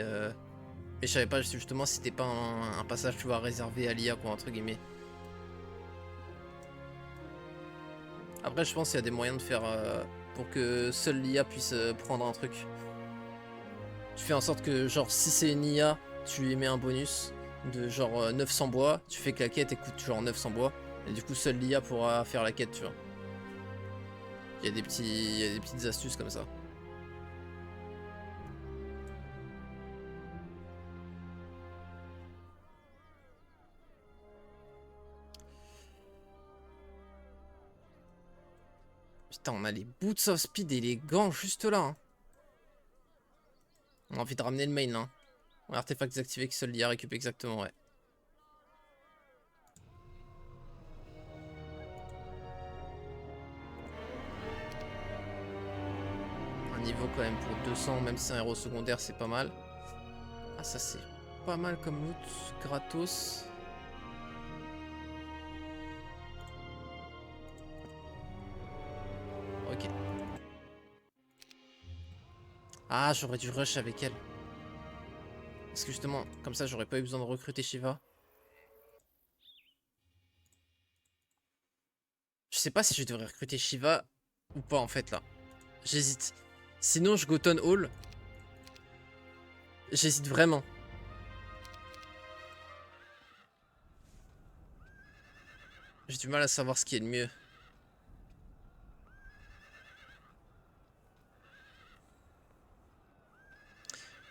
je savais pas justement si c'était pas un passage tu vois réservé à l'IA quoi entre guillemets. Après je pense qu'il y a des moyens de faire pour que seule l'IA puisse prendre un truc. Tu fais en sorte que genre si c'est une IA, tu lui mets un bonus de genre 900 bois, tu fais que la quête coûte genre 900 bois, et du coup seule l'IA pourra faire la quête tu vois. Il y a des petites astuces comme ça. Putain, on a les boots of speed et les gants juste là. Hein. On a envie de ramener le main là. Un artefact désactivé qui seul lié à récupérer exactement, ouais. Un niveau quand même pour 200, même si c'est un héros secondaire, c'est pas mal. Ah, ça c'est pas mal comme loot, gratos. Ok. Ah, j'aurais dû rush avec elle. Parce que justement, comme ça, j'aurais pas eu besoin de recruter Shiva. Je sais pas si je devrais recruter Shiva ou pas en fait là. J'hésite. Sinon, je go Town Hall. J'hésite vraiment. J'ai du mal à savoir ce qui est le mieux.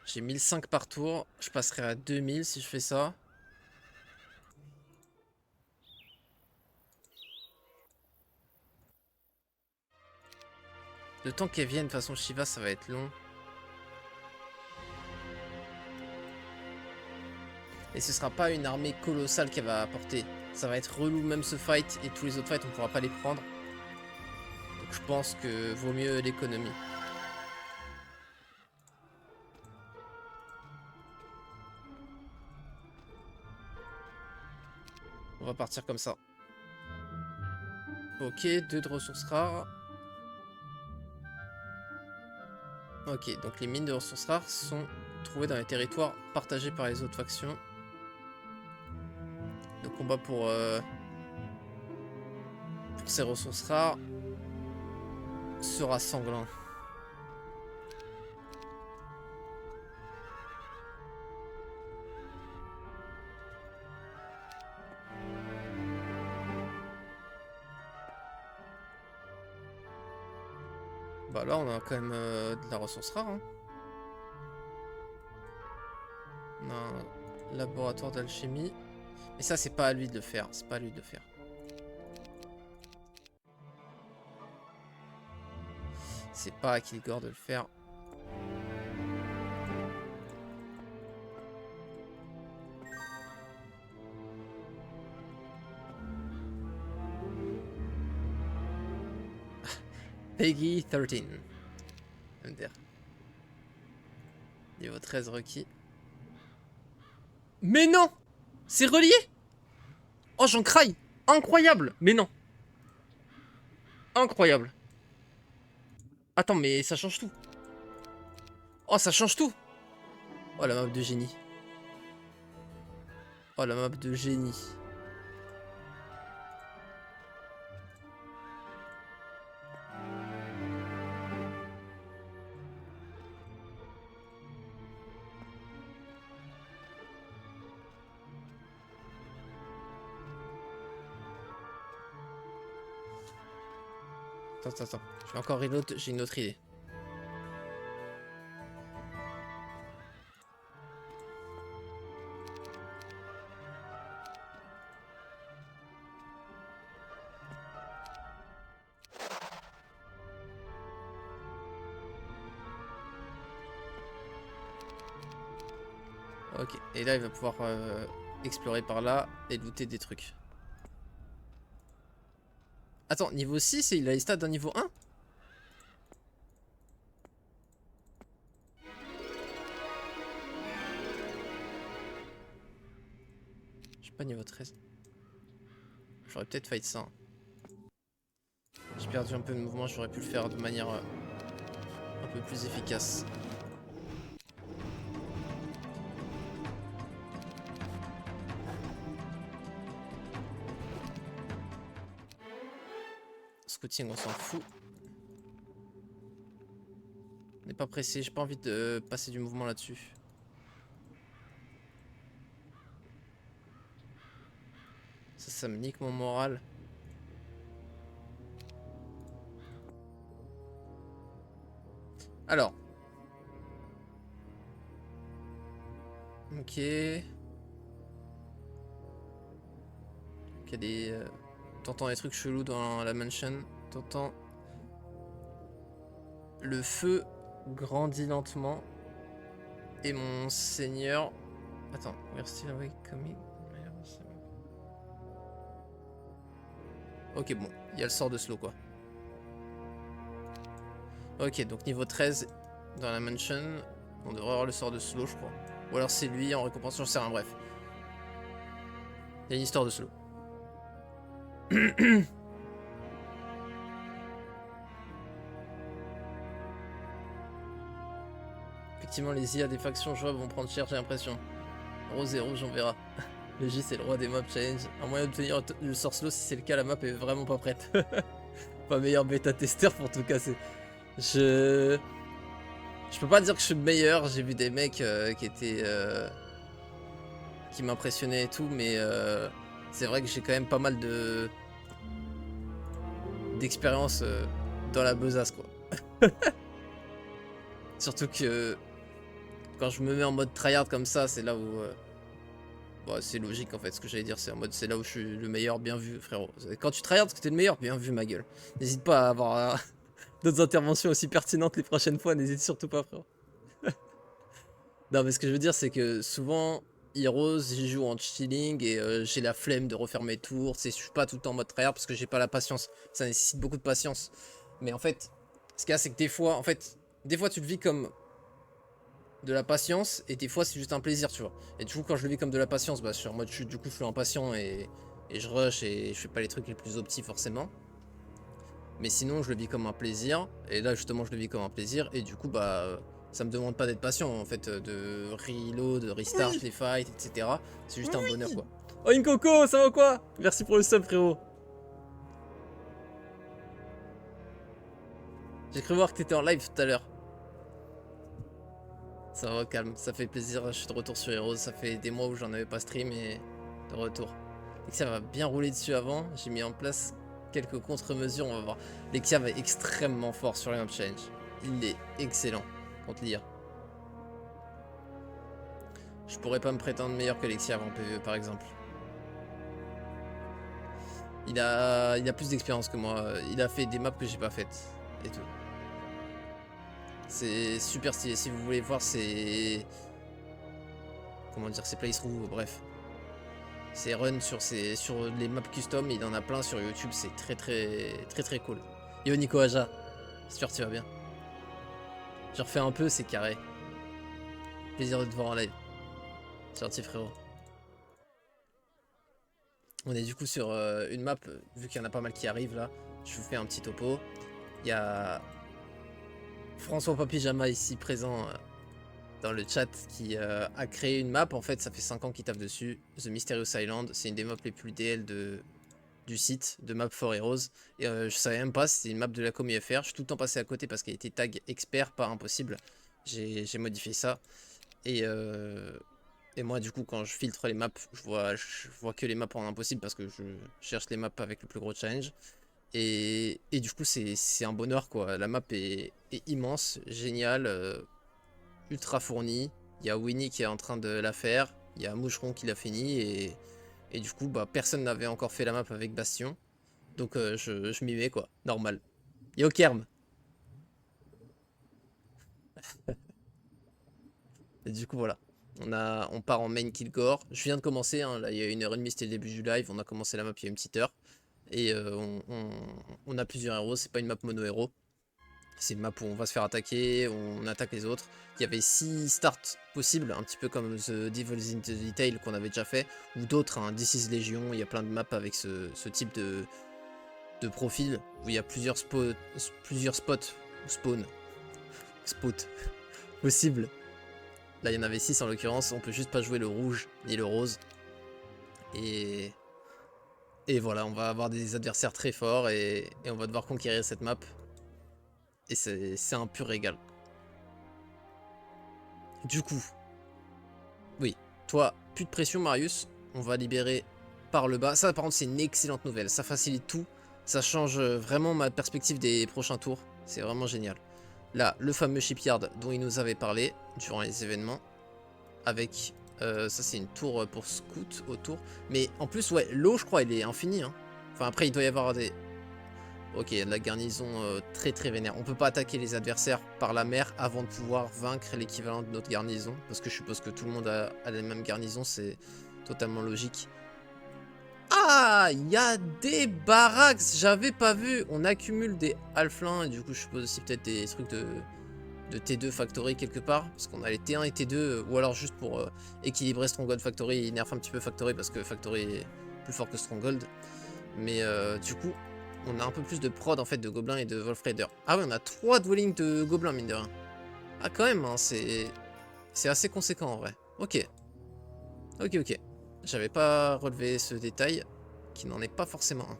J'ai 1005 par tour. Je passerai à 2000 si je fais ça. Le temps qu'elle vienne, de toute façon, Shiva, ça va être long. Et ce sera pas une armée colossale qu'elle va apporter. Ça va être relou même ce fight et tous les autres fights, on pourra pas les prendre. Donc je pense que vaut mieux l'économie. On va partir comme ça. Ok, 2 de ressources rares. Ok, donc les mines de ressources rares sont trouvées dans les territoires partagés par les autres factions. Le combat pour ces ressources rares sera sanglant. Bah là on a quand même de la ressource rare. Hein. On a un laboratoire d'alchimie. Mais ça c'est pas à lui de le faire. C'est pas à lui de le faire. C'est pas à Kilgore de le faire. Peggy 13. MDR. Niveau 13 requis. Mais non! C'est relié! Oh, j'en craille! Incroyable! Mais non! Incroyable! Attends, mais ça change tout! Oh, ça change tout! Oh, la map de génie! Oh, la map de génie! Attends. Je vais encore reload, j'ai une autre idée. Ok, et là il va pouvoir explorer par là et looter des trucs. Attends, niveau 6 et il a les stats d'un niveau 1? Je suis pas niveau 13. J'aurais peut-être fight ça. Hein. J'ai perdu un peu de mouvement, j'aurais pu le faire de manière un peu plus efficace. Scouting, on s'en fout. On n'est pas pressé, j'ai pas envie de passer du mouvement là-dessus. Ça me nique mon moral. Alors. Ok. Il y a des... T'entends des trucs chelous dans la mansion. T'entends... Le feu grandit lentement. Et mon seigneur... Attends, we're still awake coming. Ok, bon, il y a le sort de slow quoi. Ok, donc niveau 13 dans la mansion, on devrait avoir le sort de slow, je crois. Ou alors c'est lui en récompense, j'en sais rien, bref. Il y a une histoire de slow. Effectivement, les IA des factions jouables vont prendre cher, j'ai l'impression. Rose et rouge, on verra. Le J, c'est le roi des mobs challenge. Un moyen d'obtenir le sort slow, si c'est le cas, la map est vraiment pas prête. Pas meilleur bêta-testeur pour tout casser. Je peux pas dire que je suis le meilleur, j'ai vu des mecs qui étaient... qui m'impressionnaient et tout, mais c'est vrai que j'ai quand même pas mal d'expérience dans la besace, quoi. Surtout que quand je me mets en mode tryhard comme ça, c'est là où... Bon, c'est logique en fait, ce que j'allais dire, c'est en mode c'est là où je suis le meilleur, bien vu, frérot. Quand tu tryhard, que t'es le meilleur, bien vu, ma gueule. N'hésite pas à avoir d'autres interventions aussi pertinentes les prochaines fois, n'hésite surtout pas, frérot. Non, mais ce que je veux dire, c'est que souvent, Heroes, j'y joue en chilling et j'ai la flemme de refaire mes tours. Je suis pas tout le temps en mode tryhard parce que j'ai pas la patience. Ça nécessite beaucoup de patience. Mais en fait, ce qu'il y a, c'est que des fois, des fois tu le vis comme de la patience et des fois c'est juste un plaisir, tu vois. Et du coup, quand je le vis comme de la patience, bah, je suis en mode, du coup, je suis impatient et je rush et je fais pas les trucs les plus optis forcément. Mais sinon, je le vis comme un plaisir. Et là, justement, je le vis comme un plaisir. Et du coup, bah, ça me demande pas d'être patient, en fait, de reload, de restart les fights, etc. C'est juste un bonheur, quoi. Oh, Inkoko, ça va quoi? Merci pour le sub, frérot. J'ai cru voir que t'étais en live tout à l'heure. Ça va, calme, ça fait plaisir. Je suis de retour sur Heroes. Ça fait des mois où j'en avais pas stream et de retour. Lexia va bien rouler dessus avant. J'ai mis en place quelques contre-mesures, on va voir. Lexia va extrêmement fort sur les map challenge. Il est excellent contre l'IA. Je pourrais pas me prétendre meilleur que Lexia avant PvE par exemple. Il a plus d'expérience que moi. Il a fait des maps que j'ai pas faites et tout. C'est super stylé. Si vous voulez voir ses... Comment dire, ses playthroughs, bref. Ses runs sur les maps custom, il en a plein sur YouTube. C'est très cool. Yo Nico Aja, j'espère que tu vas bien. Je refais un peu, c'est carré. Plaisir de te voir en live. Gentil frérot. On est du coup sur une map, vu qu'il y en a pas mal qui arrivent là. Je vous fais un petit topo. Il y a François Papijama ici présent dans le chat qui a créé une map. En fait, ça fait 5 ans qu'il taffe dessus. The Mysterious Island, c'est une des maps les plus DL du site de Map for Heroes. Et je savais même pas, c'était une map de la com IFR. Je suis tout le temps passé à côté parce qu'elle était tag expert, pas impossible. J'ai modifié ça. Et moi, du coup, quand je filtre les maps, je vois que les maps en impossible parce que je cherche les maps avec le plus gros challenge. Et du coup, c'est un bonheur, quoi. La map est immense, géniale, ultra fournie. Il y a Winnie qui est en train de la faire. Il y a Moucheron qui l'a fini. Et du coup, bah, personne n'avait encore fait la map avec Bastion. Donc, je m'y mets, quoi. Normal. Yo, Kerm. Et du coup, voilà. On part en main Kilgore. Je viens de commencer, hein, là il y a 1h30, c'était le début du live. On a commencé la map il y a une petite heure. Et on a plusieurs héros, c'est pas une map mono héros. C'est une map où on va se faire attaquer, on attaque les autres. Il y avait 6 starts possibles, un petit peu comme The Devil's in the Detail qu'on avait déjà fait. Ou d'autres, hein, This is Legion, il y a plein de maps avec ce type de profil. Où il y a plusieurs spots possibles. Là, il y en avait 6 en l'occurrence. On peut juste pas jouer le rouge ni le rose. Et voilà, on va avoir des adversaires très forts et on va devoir conquérir cette map. Et c'est un pur régal. Du coup, oui, toi, plus de pression, Marius. On va libérer par le bas. Ça, par contre, c'est une excellente nouvelle. Ça facilite tout. Ça change vraiment ma perspective des prochains tours. C'est vraiment génial. Là, le fameux shipyard dont il nous avait parlé durant les événements. Avec, ça c'est une tour pour scout autour. Mais en plus, ouais, l'eau, je crois, elle est infinie. Hein. Enfin, après, il doit y avoir des... Ok, la garnison très très vénère. On peut pas attaquer les adversaires par la mer avant de pouvoir vaincre l'équivalent de notre garnison. Parce que je suppose que tout le monde a la même garnison, c'est totalement logique. Ah, il y a des baraques, j'avais pas vu. On accumule des halflins et du coup je suppose aussi peut-être des trucs de T2 Factory quelque part. Parce qu'on a les T1 et T2, ou alors juste pour équilibrer Stronghold Factory et nerf un petit peu Factory parce que Factory est plus fort que Stronghold. Mais du coup, on a un peu plus de prod en fait de gobelins et de Wolf Raider. Ah ouais, on a 3 dwellings de gobelins mine de rien. Ah quand même, hein, c'est assez conséquent en vrai. Ok, ok. J'avais pas relevé ce détail, qui n'en est pas forcément un.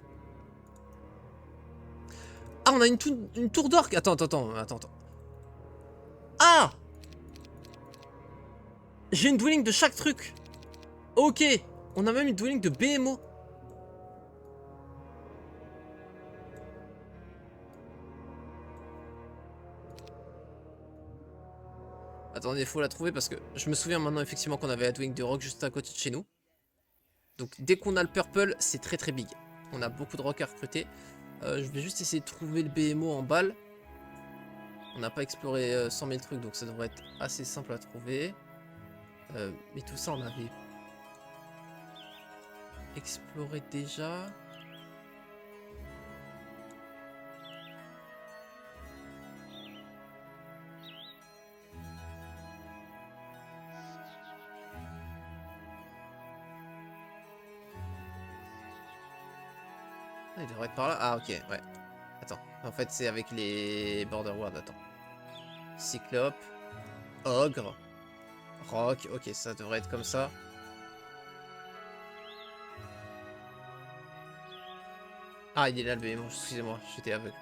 Ah, on a une tour d'orque. Attends. Ah, j'ai une dwelling de chaque truc. Ok, on a même une dwelling de BMO. Attendez, faut la trouver parce que je me souviens maintenant effectivement qu'on avait la dwelling de rock juste à côté de chez nous. Donc dès qu'on a le purple, c'est très très big. On a beaucoup de rock à recruter. Je vais juste essayer de trouver le BMO en balle. On n'a pas exploré 100 000 trucs, donc ça devrait être assez simple à trouver. Mais tout ça, on avait exploré déjà. Ah, il devrait être par là. Ah, ok, ouais. Attends, en fait, c'est avec les Border World. Attends. Cyclope, Ogre, Rock. Ok, ça devrait être comme ça. Ah, il est là le BMO, excusez-moi, j'étais aveugle.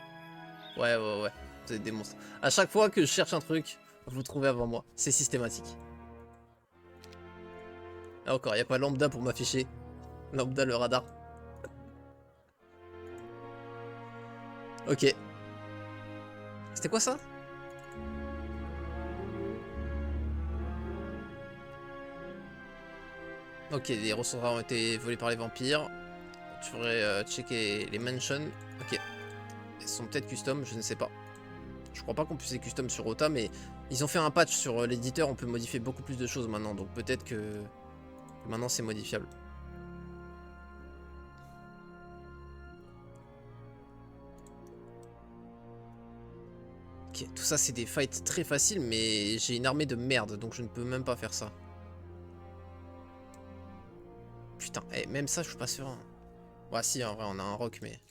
Ouais. Vous êtes des monstres. À chaque fois que je cherche un truc, vous le trouvez avant moi. C'est systématique. Là encore, il n'y a pas lambda pour m'afficher. Lambda, le radar. Ok. C'était quoi ça? Ok, les ressources rares ont été volées par les vampires. Tu devrais checker les mansions. Ok. Ils sont peut-être custom, je ne sais pas. Je crois pas qu'on puisse les custom sur Ota, mais ils ont fait un patch sur l'éditeur, on peut modifier beaucoup plus de choses maintenant, donc peut-être que maintenant c'est modifiable. Ok, tout ça c'est des fights très faciles, mais j'ai une armée de merde, donc je ne peux même pas faire ça. Putain, même ça je suis pas sûr. Hein. Ouais si, en vrai on a un rock, mais...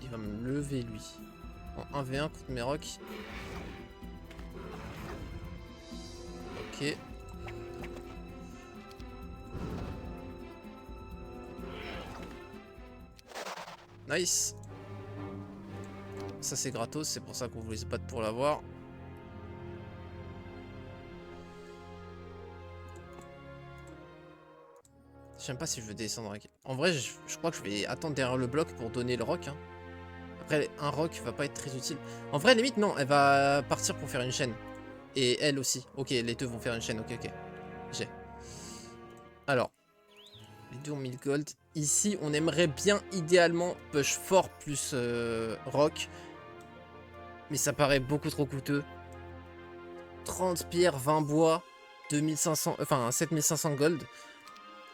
Il va me lever lui. En 1v1 contre mes rocks. Ok. Nice. Ça c'est gratos, c'est pour ça qu'on voulait se battre pour l'avoir. Je sais même pas si je veux descendre avec... En vrai, je crois que je vais attendre derrière le bloc pour donner le rock. Hein. Après, un rock va pas être très utile. En vrai, limite, non, elle va partir pour faire une chaîne. Et elle aussi. Ok, les deux vont faire une chaîne, ok. J'ai. Alors, les deux ont 1000 gold. Ici, on aimerait bien, idéalement, push fort plus rock. Mais ça paraît beaucoup trop coûteux. 30 pierres, 20 bois, 2500, enfin 7500 gold.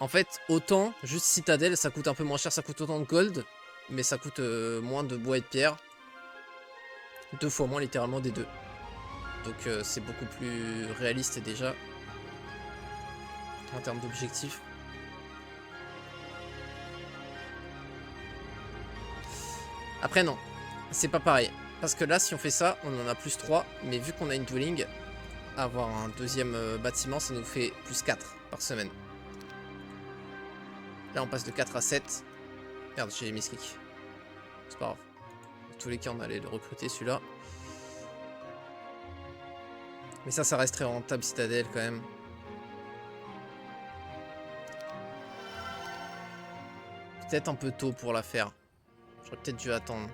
En fait, autant, juste citadelle, ça coûte un peu moins cher, ça coûte autant de gold, mais ça coûte moins de bois et de pierre. 2 fois moins littéralement des deux. Donc c'est beaucoup plus réaliste déjà, en termes d'objectifs. Après non, c'est pas pareil. Parce que là, si on fait ça, on en a plus 3, mais vu qu'on a une dwelling, avoir un deuxième bâtiment, ça nous fait plus 4 par semaine. Là, on passe de 4 à 7. Merde, j'ai mis clic. C'est pas grave. Dans tous les cas, on allait le recruter celui-là. Mais ça resterait rentable Citadelle quand même. Peut-être un peu tôt pour la faire. J'aurais peut-être dû attendre.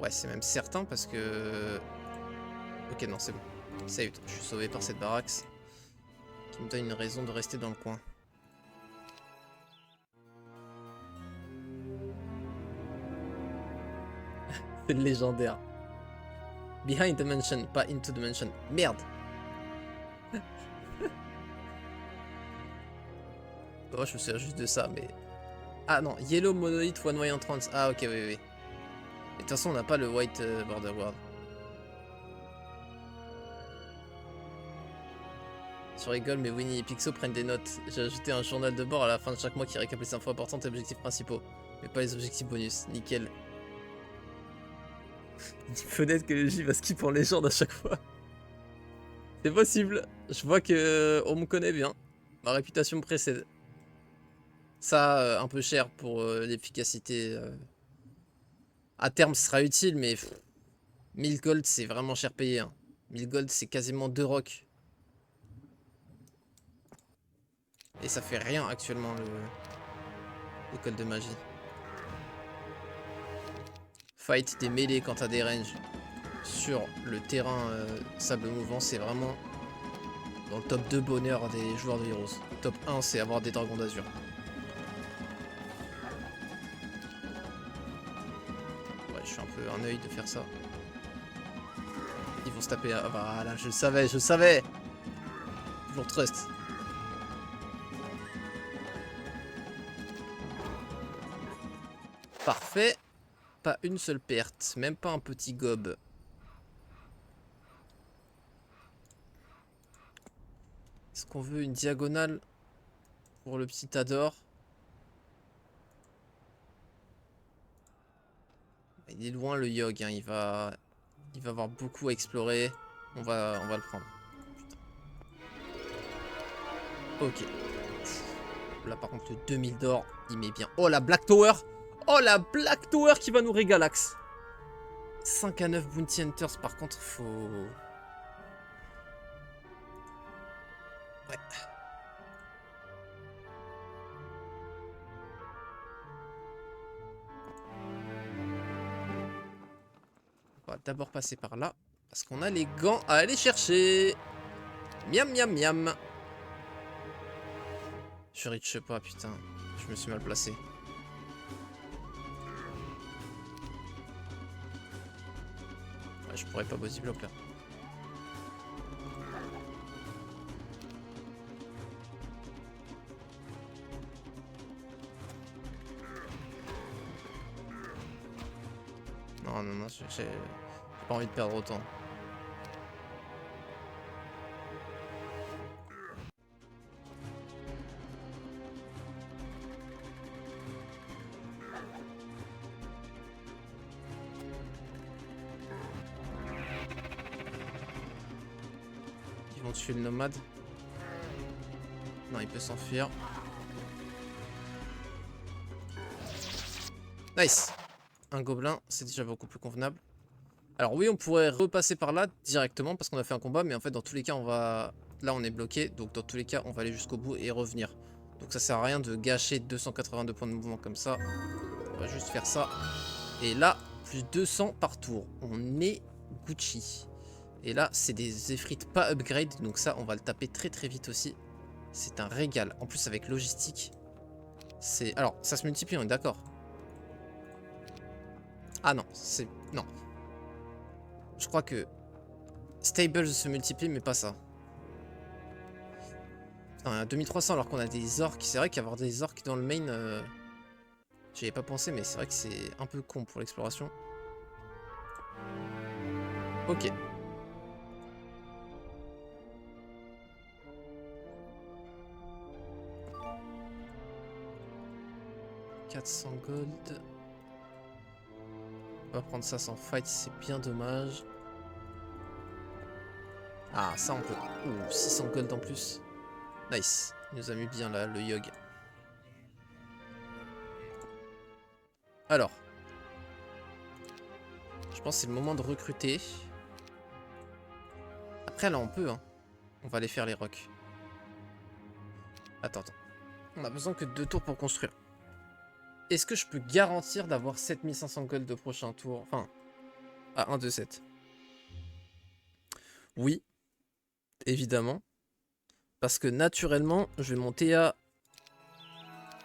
Ouais, c'est même certain parce que... Ok, non, c'est bon. Saved. Je suis sauvé par cette baraque. Qui me donne une raison de rester dans le coin. C'est légendaire. Behind the mansion, pas into the mansion. Merde. Moi, je me souviens juste de ça, mais... Ah non, Yellow Monolith One Way Entrance. Ah ok, oui, oui. Mais de toute façon, on n'a pas le White Border Guard. Je rigole, mais Winnie et Pixo prennent des notes. J'ai ajouté un journal de bord à la fin de chaque mois qui récap les infos importantes et objectifs principaux. Mais pas les objectifs bonus. Nickel. Peut-être que le J va skip en légende à chaque fois. C'est possible. Je vois que on me connaît bien. Ma réputation me précède. Ça, un peu cher pour l'efficacité. À terme, ce sera utile, mais 1000 gold, c'est vraiment cher payé. Hein. 1000 gold, c'est quasiment 2 rocks. Et ça fait rien actuellement, le code de magie. Fight des mêlées quand t'as des ranges sur le terrain sable mouvant, c'est vraiment dans le top 2 bonheur des joueurs de Heroes. Top 1, c'est avoir des dragons d'azur. Ouais, je suis un peu un œil de faire ça. Ils vont se taper. Ah, voilà, je le savais, je le savais. Toujours trust. Parfait. Pas une seule perte, même pas un petit gob. Est-ce qu'on veut une diagonale pour le petit Tador? Il est loin le Yogg, hein. Il va avoir beaucoup à explorer. On va le prendre. Putain. Ok. Là par contre le 2000 d'or, il met bien. Oh la Black Tower. Oh la Black Tower qui va nous régalax. 5 à 9 Bounty Hunters par contre faut... Ouais. On va d'abord passer par là. Parce qu'on a les gants à aller chercher. Miam miam miam. Je reach pas putain. Je me suis mal placé. Ouais, je pourrais pas body block là. Non, non, non, j'ai pas envie de perdre autant. Ils vont tuer le nomade. Non, il peut s'enfuir. Nice. Un gobelin, c'est déjà beaucoup plus convenable. Alors oui, on pourrait repasser par là directement parce qu'on a fait un combat, mais en fait dans tous les cas on va... Là on est bloqué, donc dans tous les cas on va aller jusqu'au bout et revenir. Donc ça sert à rien de gâcher 282 points de mouvement comme ça. On va juste faire ça. Et là, plus 200 par tour. On est Gucci. Et là, c'est des effrites pas upgrade, donc ça on va le taper très très vite aussi. C'est un régal. En plus avec logistique, c'est... Alors, ça se multiplie, on est d'accord. Ah non, c'est... Non. Je crois que Stables se multiplie, mais pas ça. Putain, il y a 2300 alors qu'on a des orques. C'est vrai qu'avoir des orques dans le main, j'y avais pas pensé, mais c'est vrai que c'est un peu con pour l'exploration. Ok. « 400 gold. On va prendre ça sans fight, c'est bien dommage. Ah, ça on peut... Ouh, 600 gold en plus. Nice. Il nous a mis bien là, le Yogg. Alors. Je pense que c'est le moment de recruter. Après là on peut hein. On va aller faire les rocks. Attends. On a besoin que de 2 tours pour construire. Est-ce que je peux garantir d'avoir 7500 gold au prochain tour? Enfin, à 1, 2, 7. Oui, évidemment. Parce que naturellement, je vais monter à...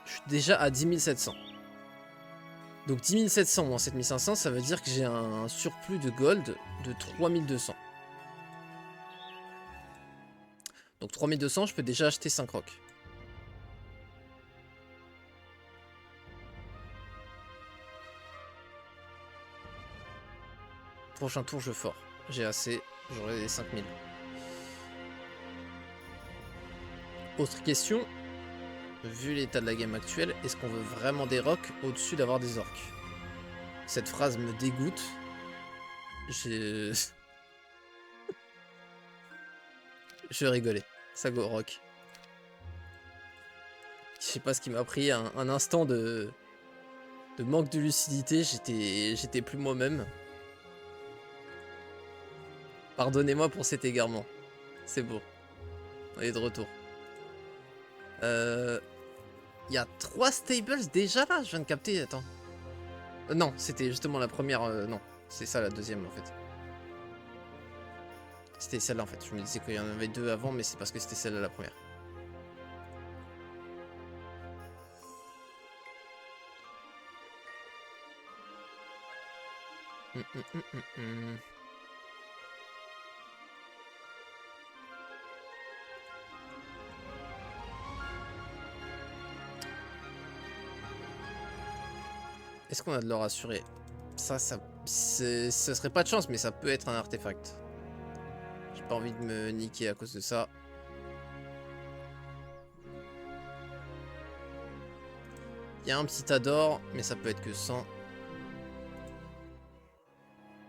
Je suis déjà à 10 700. Donc 10 700 moins 7500, ça veut dire que j'ai un surplus de gold de 3200. Donc 3200, je peux déjà acheter 5 rocks. Prochain tour, je fort. J'ai assez, j'aurai les 5000. Autre question. Vu l'état de la game actuelle, est-ce qu'on veut vraiment des rocks au-dessus d'avoir des orques? Cette phrase me dégoûte. Je vais rigoler. Ça go rock. Je sais pas ce qui m'a pris un instant de manque de lucidité. J'étais plus moi-même. Pardonnez-moi pour cet égarement. C'est beau. On est de retour. Il y a 3 stables déjà là? Je viens de capter, attends. Non, c'était justement la première. Non, c'est ça la deuxième en fait. C'était celle-là en fait. Je me disais qu'il y en avait 2 avant, mais c'est parce que c'était celle-là la première. Est-ce qu'on a de l'or assuré? Ça ce serait pas de chance, mais ça peut être un artefact. J'ai pas envie de me niquer à cause de ça. Il y a un petit tas d'or, mais ça peut être que 100.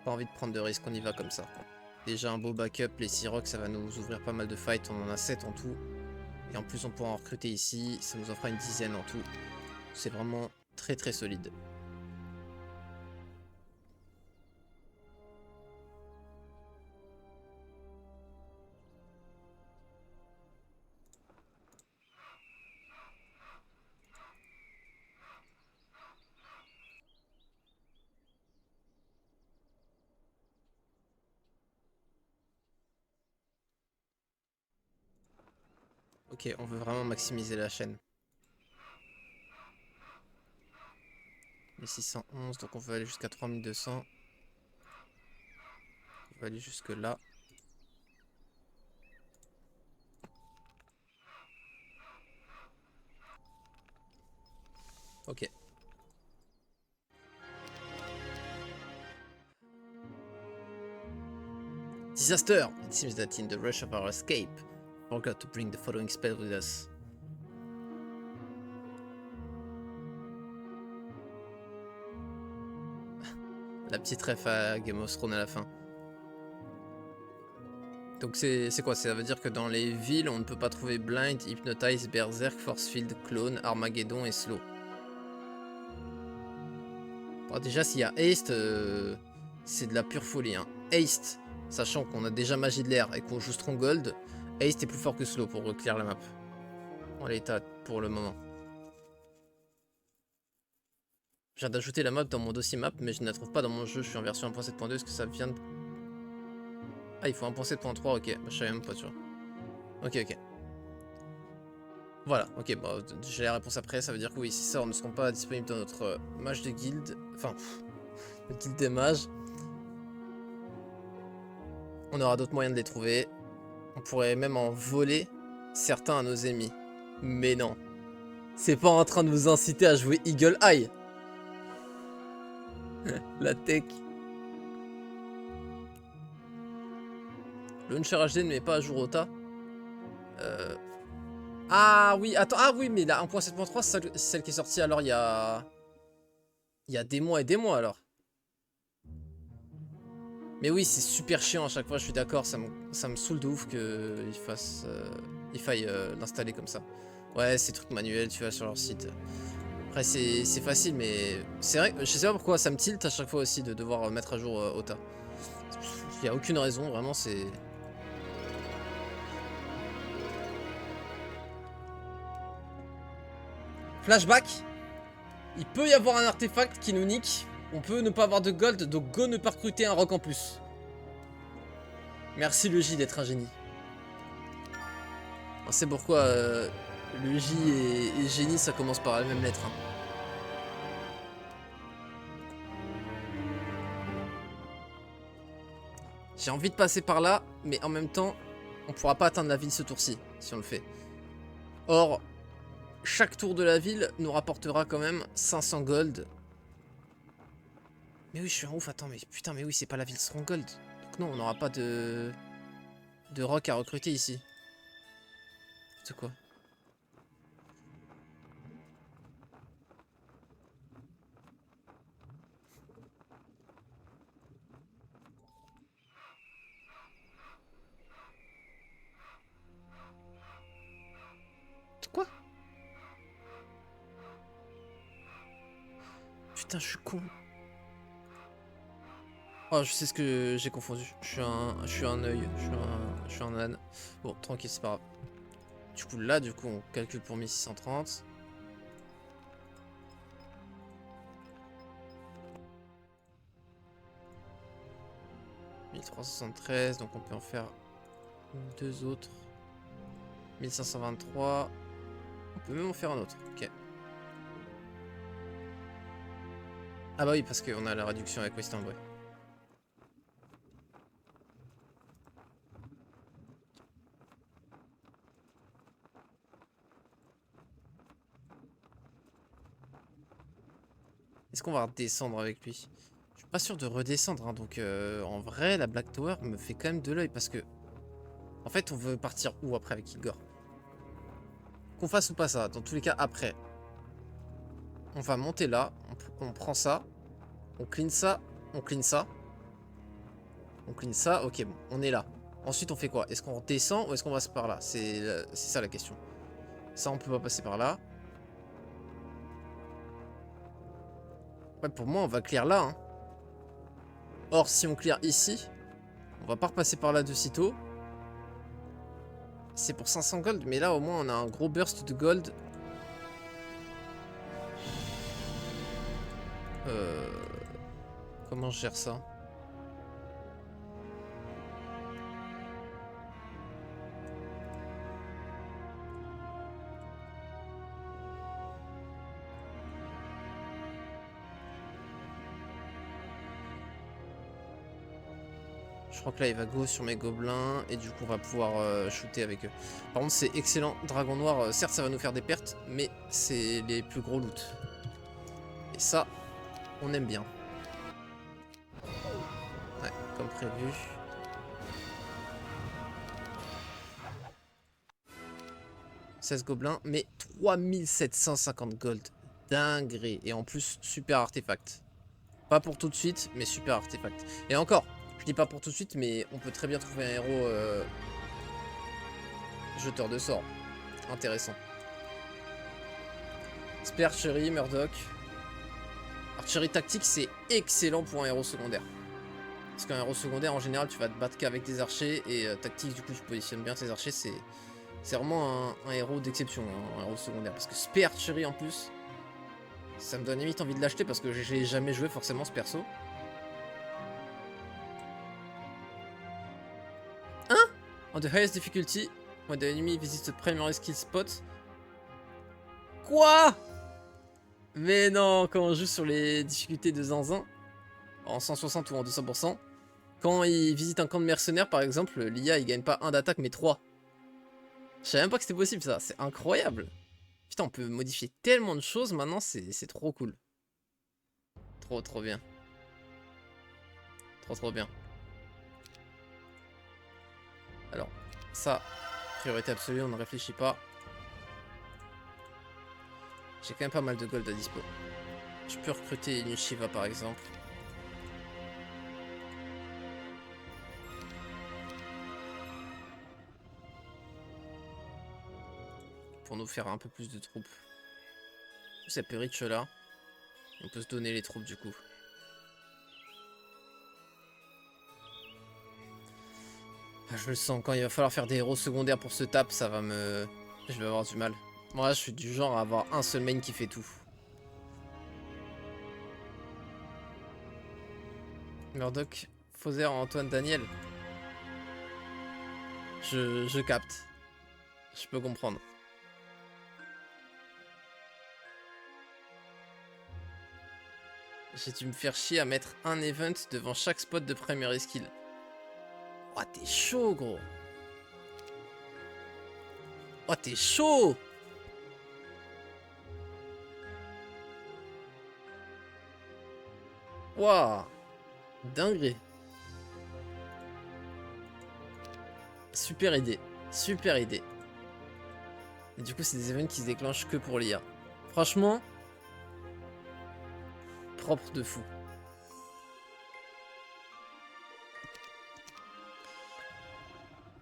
Pas envie de prendre de risques, on y va comme ça. Déjà un beau backup, les 6 rocks, ça va nous ouvrir pas mal de fights, on en a 7 en tout. Et en plus on pourra en recruter ici, ça nous en fera une dizaine en tout. C'est vraiment très très solide. Ok, on veut vraiment maximiser la chaîne. 1611, donc on veut aller jusqu'à 3200. On va aller jusque là. Ok. Disaster! It seems that in the rush of our escape, we forgot to bring the following spell with us. La petite ref à Game of Thrones à la fin. Donc c'est quoi? Ça veut dire que dans les villes, on ne peut pas trouver Blind, Hypnotize, Berserk, Forcefield, Clone, Armageddon et Slow. Bon, déjà, s'il y a Haste, c'est de la pure folie. Hein. Haste, sachant qu'on a déjà Magie de l'air et qu'on joue Stronghold, Haste est plus fort que Slow pour clear la map. En l'état pour le moment. Je viens d'ajouter la map dans mon dossier map, mais je ne la trouve pas dans mon jeu. Je suis en version 1.7.2. Est-ce que ça vient de... Ah, il faut 1.7.3, ok. Bah, je savais même pas, tu vois. Ok, ok. Voilà, ok, bah, j'ai la réponse après. Ça veut dire que oui, si ça ne seront pas disponibles dans notre mage de guild. Enfin, le guild des mages. On aura d'autres moyens de les trouver. On pourrait même en voler certains à nos ennemis. Mais non. C'est pas en train de vous inciter à jouer Eagle Eye. La tech. Launcher HD ne met pas à jour OTA. Ah oui, attends, ah oui, mais la 1.7.3, c'est celle qui est sortie alors il y a... Il y a des mois et des mois alors. Mais oui, c'est super chiant à chaque fois, je suis d'accord, ça me saoule de ouf qu'il faille l'installer comme ça. Ouais, c'est trucs manuels, tu vois, sur leur site. Après c'est facile mais c'est vrai, je sais pas pourquoi ça me tilte à chaque fois aussi de devoir mettre à jour Ota. Il y a aucune raison, vraiment c'est... Flashback. Il peut y avoir un artefact qui nous nique. On peut ne pas avoir de gold, donc go ne pas recruter un rock en plus. Merci le J d'être un génie. On sait pourquoi le J et génie ça commence par la même lettre. Hein. J'ai envie de passer par là, mais en même temps, on pourra pas atteindre la ville ce tour-ci, si on le fait. Or, chaque tour de la ville nous rapportera quand même 500 gold. Mais oui, je suis un ouf, attends, mais putain, mais oui, c'est pas la ville Stronghold. Donc non, on n'aura pas de rock à recruter ici. C'est quoi? Quoi? Putain, je suis con. Oh, je sais ce que j'ai confondu. Je suis un œil. Je suis un âne. Bon, tranquille, c'est pas grave. Du coup, là, on calcule pour 1630. « 1373, donc on peut en faire deux autres. 1523. On peut même en faire un autre. Ok. Ah bah oui, parce qu'on a la réduction avec Western Boy. Est-ce qu'on va redescendre avec lui? Je suis pas sûr de redescendre, hein, donc en vrai, la Black Tower me fait quand même de l'œil parce que... En fait, on veut partir où après avec Igor? Qu'on fasse ou pas ça, dans tous les cas, après. On va monter là, on prend ça, on clean ça, on clean ça. On clean ça, ok, bon, on est là. Ensuite, on fait quoi? Est-ce qu'on redescend ou est-ce qu'on passe par là? C'est ça la question. Ça, on peut pas passer par là. Ouais, pour moi, on va clear là. Hein. Or, si on clear ici, on va pas repasser par là de sitôt. C'est pour 500 gold, mais là, au moins, on a un gros burst de gold. Comment je gère ça? Je crois que là il va go sur mes gobelins et du coup on va pouvoir shooter avec eux. Par contre c'est excellent, dragon noir, certes ça va nous faire des pertes, mais c'est les plus gros loot. Et ça, on aime bien. Ouais, comme prévu. « 16 gobelins, mais 3750 gold. Dinguerie. Et en plus, super artefact. Pas pour tout de suite, mais super artefact. Et encore, je dis pas pour tout de suite, mais on peut très bien trouver un héros jeteur de sorts. Intéressant. Spear Archery, Murdoch. Archery tactique, c'est excellent pour un héros secondaire. Parce qu'un héros secondaire, en général, tu vas te battre qu'avec des archers. Et tactique, du coup, tu positionnes bien tes archers. C'est vraiment un héros d'exception, hein, un héros secondaire. Parce que Spear Archery, en plus, ça me donne limite envie de l'acheter parce que j'ai jamais joué forcément ce perso. Hein? On the highest difficulty, when the enemy visits the primary skill spot. Quoi? Mais non, quand on joue sur les difficultés de Zinzin, en 160 ou en 200%, quand il visite un camp de mercenaires par exemple, l'IA il gagne pas 1 d'attaque mais 3. Je savais même pas que c'était possible ça, c'est incroyable. Putain, on peut modifier tellement de choses maintenant, c'est trop cool. Trop bien. Trop bien. Alors, ça, priorité absolue, on ne réfléchit pas. J'ai quand même pas mal de gold à dispo. Je peux recruter une Shiva par exemple. Pour nous faire un peu plus de troupes. Ça peut reach là. On peut se donner les troupes du coup. Ah, je le sens, quand il va falloir faire des héros secondaires pour ce tap, ça va me... Je vais avoir du mal. Moi, je suis du genre à avoir un seul main qui fait tout. Murdoch, Fauzer, Antoine, Daniel. Je capte. Je peux comprendre. J'ai dû me faire chier à mettre un event devant chaque spot de primary skill. Oh, t'es chaud, gros. Oh, t'es chaud. Waouh. Dinguerie. Super idée. Super idée. Et du coup, c'est des events qui se déclenchent que pour l'IA. Franchement, propre de fou.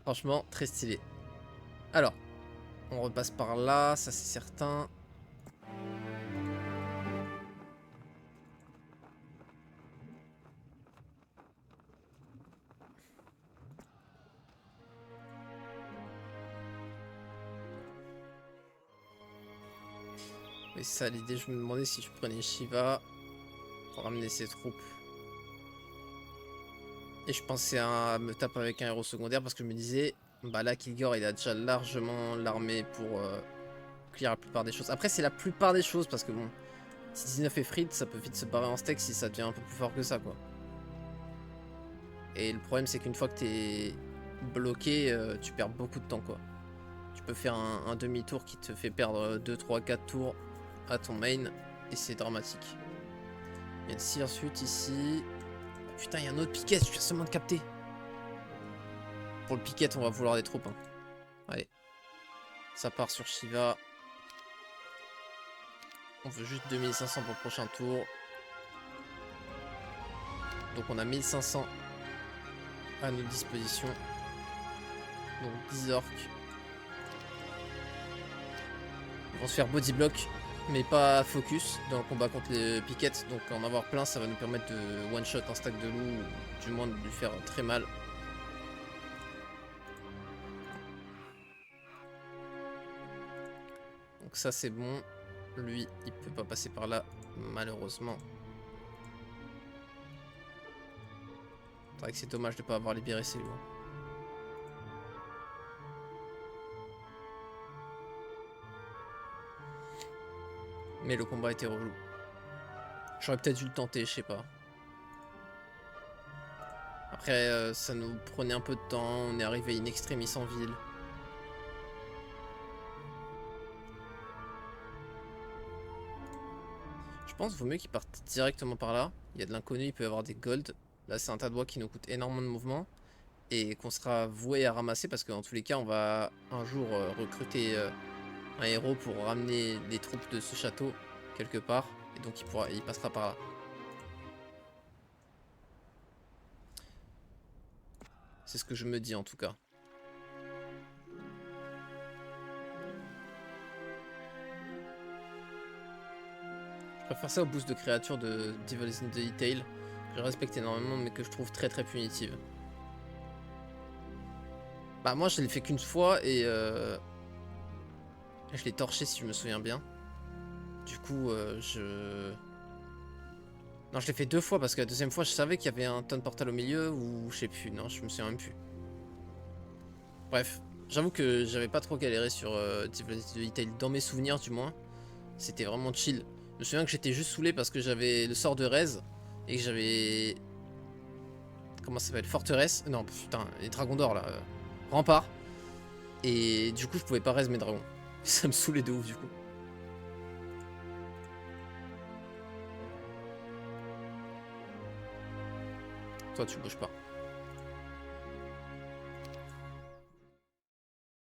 Franchement, très stylé. Alors, on repasse par là, ça c'est certain. Mais ça, l'idée, je me demandais si je prenais Shiva pour ramener ses troupes. Et je pensais à me taper avec un héros secondaire parce que je me disais, bah là, Kilgore, il a déjà largement l'armée pour clear la plupart des choses. Après, c'est la plupart des choses parce que bon, si 19 est free, ça peut vite se barrer en steak si ça devient un peu plus fort que ça, quoi. Et le problème, c'est qu'une fois que t'es bloqué, tu perds beaucoup de temps, quoi. Tu peux faire un demi-tour qui te fait perdre 2, 3, 4 tours à ton main et c'est dramatique. Il y a une Seer Suite ici. Putain, il y a un autre piquet, je viens seulement de capter. Pour le piquet, on va vouloir des troupes. Hein. Allez. Ça part sur Shiva. On veut juste 2500 pour le prochain tour. Donc on a 1500 à notre disposition. Donc 10 orques. Ils vont se faire body block, mais pas focus dans le combat contre les piquettes. Donc en avoir plein, ça va nous permettre de one shot un stack de loup, ou du moins de lui faire très mal. Donc ça c'est bon. Lui, il peut pas passer par là, malheureusement. C'est vrai que c'est dommage de pas avoir libéré ces loups. Mais le combat était relou. J'aurais peut-être dû le tenter, je sais pas. Après, ça nous prenait un peu de temps. On est arrivé in extremis en ville. Je pense qu'il vaut mieux qu'il parte directement par là. Il y a de l'inconnu, il peut y avoir des golds. Là, c'est un tas de bois qui nous coûte énormément de mouvement. Et qu'on sera voué à ramasser parce que dans tous les cas, on va un jour recruter un héros pour ramener les troupes de ce château quelque part. Et donc il passera par là. C'est ce que je me dis en tout cas. Je préfère ça au boost de créatures de Devil's in the Detail. Que je respecte énormément mais que je trouve très très punitive. Bah moi je l'ai fait qu'une fois et je l'ai torché si je me souviens bien. Du coup Non, je l'ai fait 2 fois parce que la deuxième fois je savais qu'il y avait un tonne portal au milieu ou je sais plus, non je me souviens même plus. Bref, j'avoue que j'avais pas trop galéré sur Devil's Detail dans mes souvenirs du moins. C'était vraiment chill. Je me souviens que j'étais juste saoulé parce que j'avais le sort de Rez et que j'avais... Comment ça s'appelle? Forteresse? Non, putain, les dragons d'or là. Rempart. Et du coup, je pouvais pas Rez mes dragons. Ça me saoulait de ouf du coup. Toi, tu bouges pas.